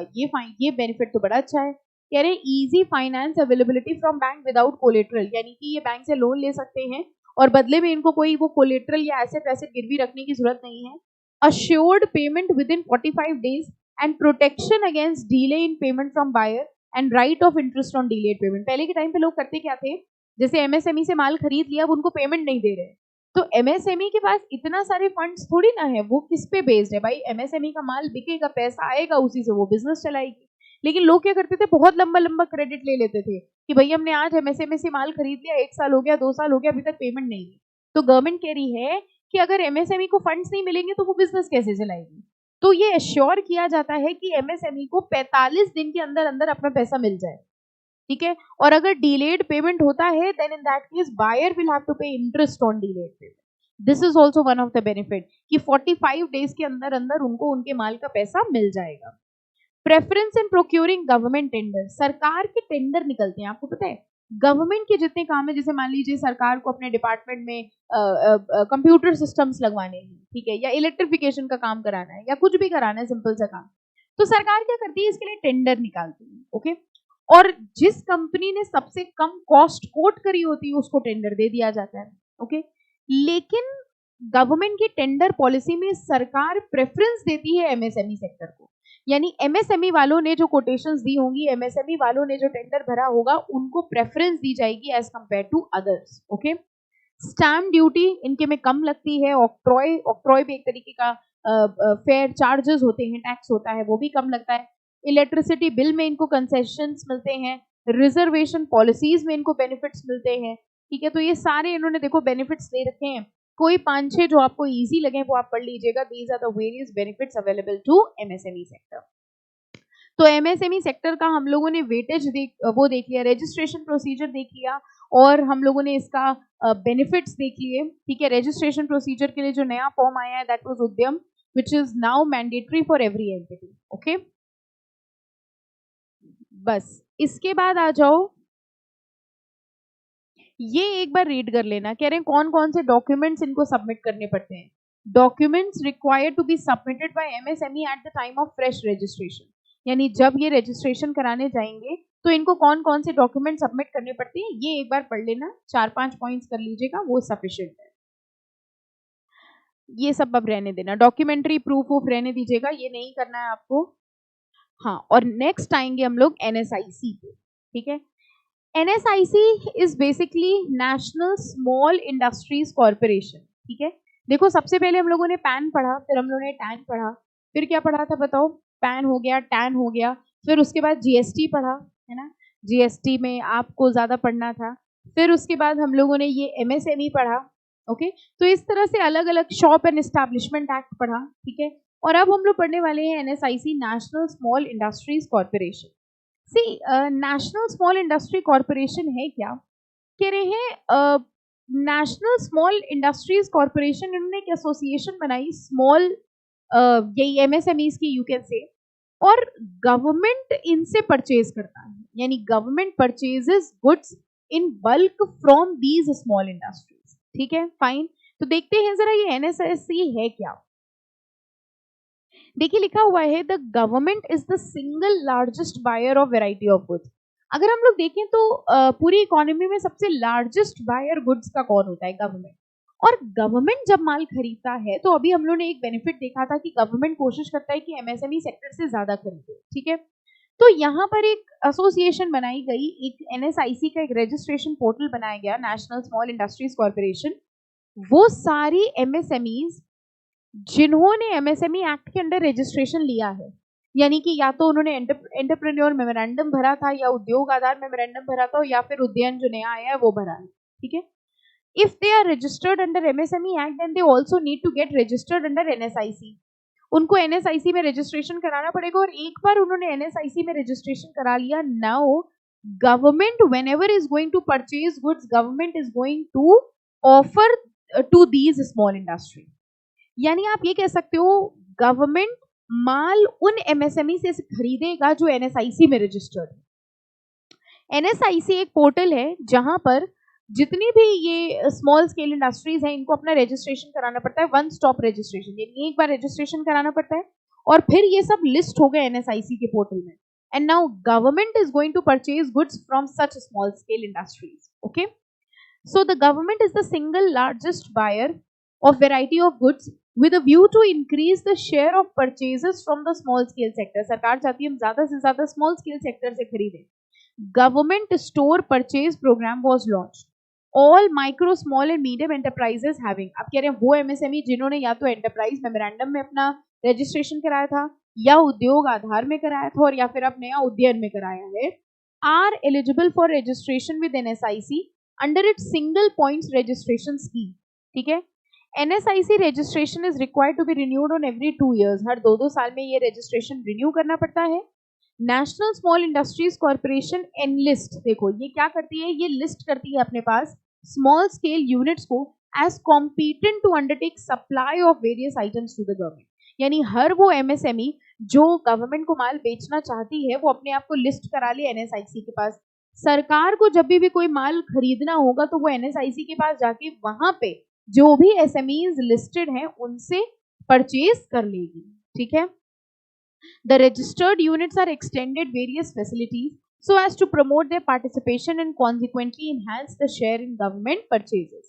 ये बेनिफिट तो बड़ा अच्छा है। कह रहे हैं easy finance availability from bank without collateral, यानी कि ये बैंक से लोन ले सकते हैं और बदले में इनको कोई वो कोलेटरल या एसेट वैसेट गिरवी रखने की जरूरत नहीं है। Assured payment within 45 days and protection against delay in payment from buyer and write off interest on delayed payment. पहले के टाइम पे लोग करते क्या थे, जैसे एमएसएमई से माल खरीद लिया, अब उनको पेमेंट नहीं दे रहे, तो एमएसएमई के पास इतना सारे फंड्स थोड़ी ना है, वो किस पे बेस्ड है भाई, एमएसएमई का माल बिकेगा, पैसा आएगा, उसी से वो बिजनेस चलाएगी। लेकिन लोग क्या करते थे, बहुत लंबा लंबा क्रेडिट ले लेते थे कि भाई हमने आज एमएसएमई से माल खरीद लिया, 1 साल हो गया, 2 साल हो गया, अभी तक पेमेंट नहीं है। तो गवर्नमेंट कह रही है कि अगर एमएसएमई को फंड्स नहीं मिलेंगे तो वो बिजनेस कैसे चलाएगी। तो ये एश्योर किया जाता है कि एमएसएमई को 45 दिन के अंदर अंदर अपना पैसा मिल जाए, ठीक है। और अगर डिलेड पेमेंट होता है then in that case buyer will have to pay interest on delayed payment. This is also one of the benefit कि 45 डेज के अंदर अंदर उनको उनके माल का पैसा मिल जाएगा। Preference in procuring government tender, सरकार के टेंडर निकलते हैं, आपको पता है गवर्नमेंट के जितने काम है, जैसे मान लीजिए सरकार को अपने डिपार्टमेंट में कंप्यूटर सिस्टम्स लगवाने हैं, ठीक है, या इलेक्ट्रिफिकेशन का काम कराना है या कुछ भी कराना है, सिंपल सा काम, तो सरकार क्या करती है, इसके लिए टेंडर निकालती है, ओके। और जिस कंपनी ने सबसे कम कॉस्ट कोट करी होती है उसको टेंडर दे दिया जाता है, ओके। लेकिन गवर्नमेंट की टेंडर पॉलिसी में सरकार प्रेफरेंस देती है एमएसएमई सेक्टर को, यानी एमएसएमई वालों ने जो कोटेशंस दी होंगी, एमएसएमई वालों ने जो टेंडर भरा होगा, उनको प्रेफरेंस दी जाएगी as compare to others, okay. Stamp duty इनके में कम लगती है, ऑक्ट्रॉय भी एक तरीके का फेयर चार्जेस होते हैं, टैक्स होता है, वो भी कम लगता है। इलेक्ट्रिसिटी बिल में इनको कंसेशंस मिलते हैं, रिजर्वेशन पॉलिसीज में इनको बेनिफिट्स मिलते हैं, ठीक है। तो ये सारे इन्होंने देखो बेनिफिट्स दे रखे हैं, कोई 5-6 जो आपको इजी लगे वो आप पढ़ लीजिएगा। These are the various benefits available to MSME sector. तो एमएसएमई सेक्टर का हम लोगों ने वेटेज वो देख लिया, रजिस्ट्रेशन प्रोसीजर देख लिया, और हम लोगों ने इसका बेनिफिट्स देख लिए, ठीक है। रजिस्ट्रेशन प्रोसीजर के लिए जो नया फॉर्म आया है दैट वाज उद्यम, which is now mandatory for every entity, okay. बस इसके बाद आ जाओ, ये एक बार रीड कर लेना। कह रहे हैं कौन कौन से डॉक्यूमेंट्स इनको सबमिट करने पड़ते हैं। Documents required to be submitted by MSME at the time of fresh registration, यानी जब ये रजिस्ट्रेशन कराने जाएंगे तो इनको कौन कौन से डॉक्यूमेंट सबमिट करने पड़ते हैं, ये एक बार पढ़ लेना, 4-5 पॉइंट्स कर लीजिएगा, वो सफिशिएंट है। ये सब अब रहने देना, डॉक्यूमेंट्री प्रूफ ऑफ रहने दीजिएगा, ये नहीं करना है आपको। हाँ, और नेक्स्ट आएंगे हम लोग एनएसआईसी पे, ठीक है। NSIC is basically national small industries corporation, ठीक है। देखो सबसे पहले हम लोगों ने पैन पढ़ा, फिर हम लोगों ने टैन पढ़ा, फिर क्या पढ़ा था बताओ, पैन हो गया, टैन हो गया, फिर उसके बाद जीएसटी पढ़ा, है ना, जीएसटी में आपको ज्यादा पढ़ना था, फिर उसके बाद हम लोगों ने ये एमएसएमई पढ़ा, ओके। तो इस तरह से अलग अलग शॉप एंड एस्टैब्लिशमेंट एक्ट पढ़ा, ठीक है। और अब हम लोग पढ़ने वाले हैं NSIC, national small industries corporation. See national small industry corporation है क्या, कह रहे हैं नेशनल स्मॉल इंडस्ट्रीज कॉर्पोरेशन, इन्होंने एक एसोसिएशन बनाई स्मॉल, यही एमएसएमईज की, यू कैन से, और गवर्नमेंट इनसे परचेज करता है, यानी government purchases goods in bulk from these small industries. ठीक है, फाइन। तो देखते हैं जरा ये एनएसएससी है क्या। देखिए लिखा हुआ है the government is the single largest buyer of variety of goods. अगर हम लोग देखें तो पूरी इकोनॉमी में सबसे लार्जेस्ट बायर गुड्स का कौन होता है? गवर्नमेंट। और गवर्नमेंट जब माल खरीदता है तो अभी हम लोगों ने एक बेनिफिट देखा था कि गवर्नमेंट कोशिश करता है कि एमएसएमई सेक्टर से ज्यादा खरीदे। ठीक है, तो यहाँ पर एक एसोसिएशन बनाई गई, एक एनएसआईसी का एक रजिस्ट्रेशन पोर्टल बनाया गया, नेशनल स्मॉल इंडस्ट्रीज कॉर्पोरेशन। वो सारी एमएसएमईज जिन्होंने एमएसएमई एक्ट के अंडर रजिस्ट्रेशन लिया है, यानी कि या तो उन्होंने एंटरप्रेन्योर मेमोरेंडम भरा था या उद्योग आधार मेमोरेंडम भरा था या फिर उद्यन जो नया आया है वो भरा है। ठीक है, if they are registered under MSME Act then they also need to get registered under NSIC। उनको NSIC में रजिस्ट्रेशन कराना पड़ेगा, और एक बार उन्होंने NSIC में रजिस्ट्रेशन करा लिया, now government whenever is going to purchase goods, government is going to offer to these small industry। यानी आप ये कह सकते हो गवर्नमेंट माल उन MSME से खरीदेगा जो NSIC में रजिस्टर्ड है। NSIC एक पोर्टल है जहां पर जितनी भी ये स्मॉल स्केल इंडस्ट्रीज हैं इनको अपना रजिस्ट्रेशन कराना पड़ता है, वन स्टॉप रजिस्ट्रेशन, यानी एक बार रजिस्ट्रेशन कराना पड़ता है और फिर ये सब लिस्ट हो गए एनएसआईसी के पोर्टल में। And now government is going to purchase goods from such small scale industries. Okay, so the government is the single largest buyer of variety of goods with a view to increase the share of purchases from the small scale sector। सरकार चाहती है हम ज्यादा से ज्यादा small scale sector से खरीदें। Government store purchase programme was launched. All micro small and medium enterprises having, अब कह रहे हैं वो एमएसएमई जिन्होंने या तो एंटरप्राइज मेमोरेंडम में अपना रजिस्ट्रेशन कराया था या उद्योग आधार में कराया था और या फिर अब नया उद्यन में कराया है, are eligible for registration with NSIC under its single points registration scheme. ठीक है, NSIC registration is required to be renewed on every 2 years। हर 2-2 साल में ये रजिस्ट्रेशन रिन्यू करना पड़ता है। National small industries corporation enlist, देखो ये क्या करती है, ये लिस्ट करती है अपने पास स्मॉल स्केल यूनिट्स को as competent to undertake supply of various items to the government. यानी हर वो एमएसएमई जो गवर्नमेंट को माल बेचना चाहती है वो अपने आप को लिस्ट करा ले एनएसआईसी के पास। सरकार को जब भी कोई माल खरीदना होगा तो वो एनएसआईसी के पास जाके वहां पे जो भी एसएमईज लिस्टेड हैं उनसे परचेज कर लेगी। ठीक है, the registered units are extended various facilities so as to promote their participation and consequently enhance the share in government purchases।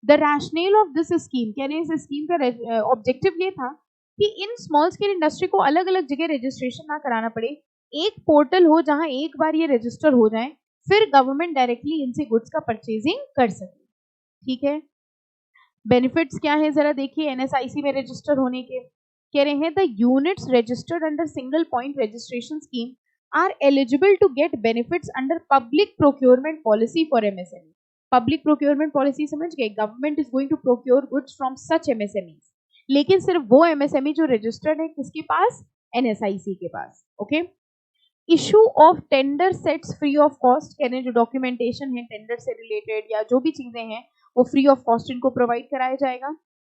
The rationale of this scheme, कह रहे हैं इस स्कीम का ऑब्जेक्टिव ये था कि इन स्मॉल स्केल इंडस्ट्री को अलग अलग जगह रजिस्ट्रेशन ना कराना पड़े, एक पोर्टल हो जहां एक बार ये रजिस्टर हो जाए, फिर गवर्नमेंट डायरेक्टली इनसे गुड्स का परचेजिंग कर सके। ठीक है, बेनिफिट्स क्या है जरा देखिए एनएसआईसी में रजिस्टर होने के। कह रहे हैं the units registered under single point registration scheme are eligible to get benefits under public procurement policy for MSME. Public procurement policy समझ गए, government is going to procure goods from such MSME, लेकिन सिर्फ वो MSME जो registered है किसके पास? NSIC के पास। Okay, issue of tender sets free of cost, कह रहे हैं जो डॉक्यूमेंटेशन है टेंडर से रिलेटेड या जो भी चीजें हैं वो फ्री ऑफ कॉस्ट इनको प्रोवाइड कराया जाएगा।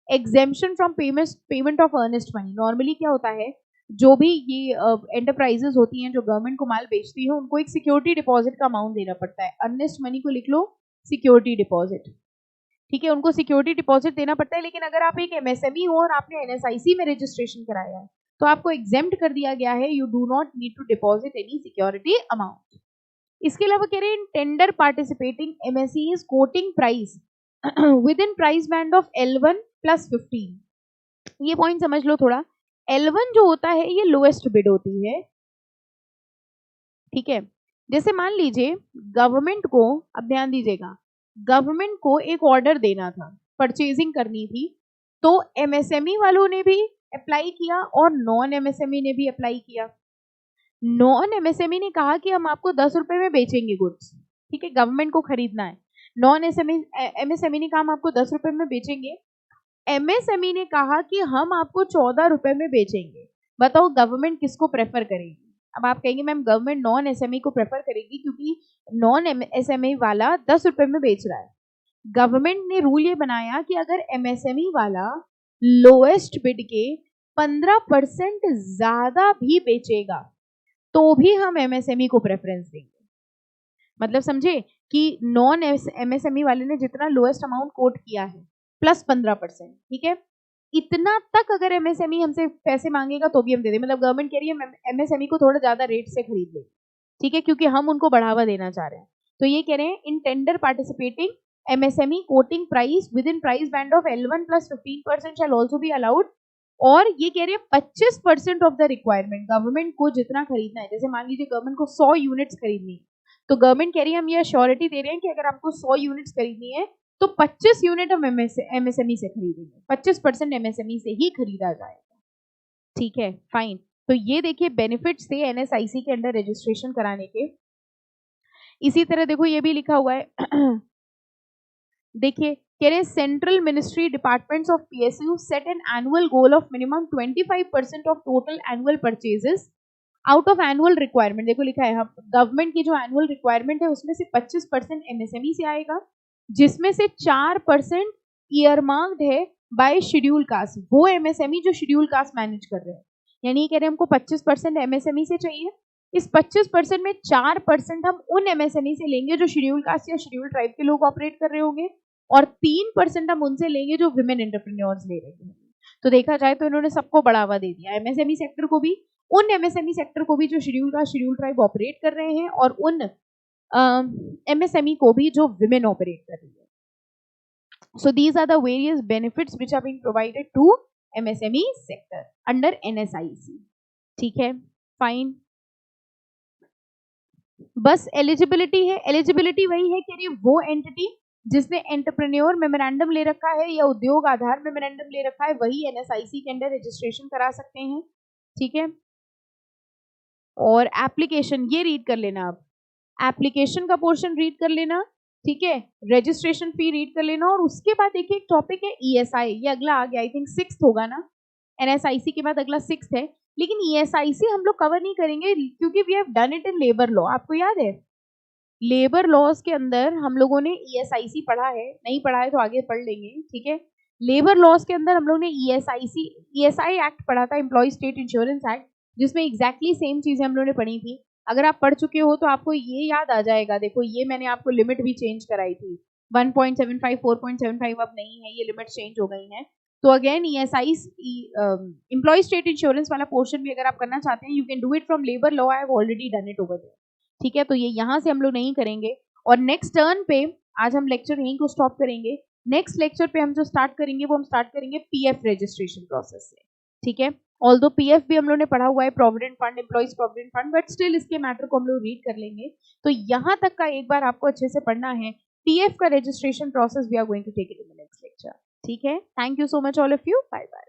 Exemption from payment of earnest money, normally क्या होता है जो भी ये एंटरप्राइजेस होती हैं जो गवर्नमेंट को माल बेचती है उनको एक सिक्योरिटी डिपॉजिट का अमाउंट देना पड़ता है। अर्नेस्ट मनी को लिख लो सिक्योरिटी डिपॉजिट। ठीक है, उनको सिक्योरिटी डिपॉजिट देना पड़ता है, लेकिन अगर आप एक एमएसएमई हो और आपने एनएसआईसी में रजिस्ट्रेशन कराया है तो आपको एग्जेम्प्ट कर दिया गया है, you do not need to deposit any security amount. इसके अलावा कह रहे हैं tender participating MSEs quoting price within price band of L1 + 15। ये पॉइंट समझ लो थोड़ा, L1 जो होता है ये लोएस्ट बिड होती है। ठीक है, जैसे मान लीजिए गवर्नमेंट को, अब ध्यान दीजिएगा, गवर्नमेंट को एक ऑर्डर देना था, परचेजिंग करनी थी, तो एमएसएमई वालों ने भी अप्लाई किया और नॉन एमएसएमई ने भी अप्लाई किया। नॉन एमएसएमई ने कहा कि हम आपको 10 रुपए में बेचेंगे गुड्स। ठीक है, गवर्नमेंट को खरीदना है, नॉन एमएसएमई ने कहा हम आपको 10 रुपए में बेचेंगे, एमएसएमई ने कहा कि हम आपको 14 रुपए में बेचेंगे। बताओ गवर्नमेंट किसको प्रेफर करेगी? अब आप कहेंगे मैम गवर्नमेंट नॉन एसएमई को प्रेफर करेगी क्योंकि नॉन एसएमई वाला 10 रुपए में बेच रहा है। गवर्नमेंट ने रूल ये बनाया कि अगर एमएसएमई वाला लोएस्ट बिड के 15% ज्यादा भी बेचेगा तो भी हम एमएसएमई को प्रेफरेंस देंगे। मतलब समझे कि नॉन एमएसएमई वाले ने जितना लोएस्ट अमाउंट कोट किया है प्लस 15%, ठीक है, इतना तक अगर एमएसएमई हमसे पैसे मांगेगा तो भी हम दे दें। मतलब गवर्नमेंट कह रही है एमएसएमई को थोड़ा ज्यादा रेट से खरीद ले, ठीक है, क्योंकि हम उनको बढ़ावा देना चाह रहे हैं। तो ये कह रहे हैं in tender participating MSME quoting price within price band of L1 plus 15% shall also be allowed. और ये कह रहे हैं 25% ऑफ द रिक्वायरमेंट, गवर्नमेंट को जितना खरीदना है, जैसे मान लीजिए गवर्नमेंट को 100 यूनिट्स खरीदनी है, तो गवर्नमेंट कह रही है हम ये श्योरिटी दे रहे हैं कि अगर आपको 100 यूनिट्स खरीदनी है तो 25 यूनिट हम एमएसएमई से खरीदेंगे, 25% एमएसएमई से ही खरीदा जाएगा, ठीक है, फाइन। तो ये देखिए बेनिफिट्स थे एनएसआईसी के अंडर रजिस्ट्रेशन कराने के। इसी तरह देखो ये भी लिखा हुआ है देखिए कह रहे central ministry departments of PSU set an annual goal of minimum 25% of total annual purchases out of annual requirement. देखो लिखा है गवर्नमेंट की जो एनुअल रिक्वायरमेंट है उसमें से 25% एमएसएमई से आएगा, जिसमें से 4% ईयरमार्क्ड है बाय शेड्यूल कास्ट, वो एमएसएमई जो शेड्यूल कास्ट मैनेज कर रहे हैं। यानी कह रहे हैं हमको 25% एमएसएमई से चाहिए, इस 25% में 4% हम उन एमएसएमई से लेंगे जो शेड्यूल कास्ट या शेड्यूल ट्राइब के लोग ऑपरेट कर रहे होंगे, और 3% हम उनसे लेंगे जो विमेन एंटरप्रेन्योर्स ले रहे हैं। तो देखा जाए तो इन्होंने सबको बढ़ावा दे दिया, एमएसएमई सेक्टर को भी, उन एमएसएमई सेक्टर को भी जो schedule caste schedule tribe operate कर रहे हैं, और उन एमएसएमई को भी जो विमेन ऑपरेट कर रही है। So these are the various benefits which are being provided to MSME sector under NSIC, ठीक है, फाइन। बस एलिजिबिलिटी है, एलिजिबिलिटी वही है कि वो एंटिटी जिसने एंटरप्रेन्योर मेमोरेंडम ले रखा है या उद्योग आधार मेमोरेंडम ले रखा है वही एनएसआईसी के अंदर रजिस्ट्रेशन करा सकते हैं, ठीक है। और एप्लीकेशन ये रीड कर लेना, आप एप्लीकेशन का पोर्शन रीड कर लेना, ठीक है, रजिस्ट्रेशन फी रीड कर लेना, और उसके बाद देखिए एक टॉपिक है ईएसआई, ये अगला आ गया, आई थिंक 6th होगा ना, एनएसआईसी के बाद अगला 6th है, लेकिन ईएसआईसी हम लोग कवर नहीं करेंगे क्योंकि we have done it in labour law. आपको याद है लेबर लॉज के अंदर हम लोगों ने ईएसआईसी पढ़ा है, नहीं पढ़ा है तो आगे पढ़ लेंगे, ठीक है। लेबर लॉज के अंदर हम लोग ने ईएसआई एक्ट पढ़ा था, एम्प्लॉय स्टेट इंश्योरेंस एक्ट, जिसमें एग्जैक्टली सेम चीजें हम लोग ने पढ़ी थी। अगर आप पढ़ चुके हो तो आपको ये याद आ जाएगा, देखो ये मैंने आपको लिमिट भी चेंज कराई थी, 1.75 4.75 अब नहीं है, ये लिमिट चेंज हो गई है। तो again ESI employ state insurance वाला पोर्शन भी अगर आप करना चाहते हैं, you can do it from labour law, I have already done it over there, ठीक है। तो ये यहाँ से हम लोग नहीं करेंगे, और नेक्स्ट टर्न पे आज हम लेक्चर यहीं को स्टॉप करेंगे। नेक्स्ट लेक्चर पे हम जो स्टार्ट करेंगे वो हम स्टार्ट करेंगे पीएफ रजिस्ट्रेशन प्रोसेस से, ठीक है। ऑल्दो पीएफ भी हम लोग ने पढ़ा हुआ है, provident fund, employees provident fund, but still इसके मैटर को हम लोग रीड कर लेंगे। तो यहाँ तक का एक बार आपको अच्छे से पढ़ना है, पीएफ का registration process we are going to take it in the next lecture, ठीक है। Thank you so much all of you, bye bye.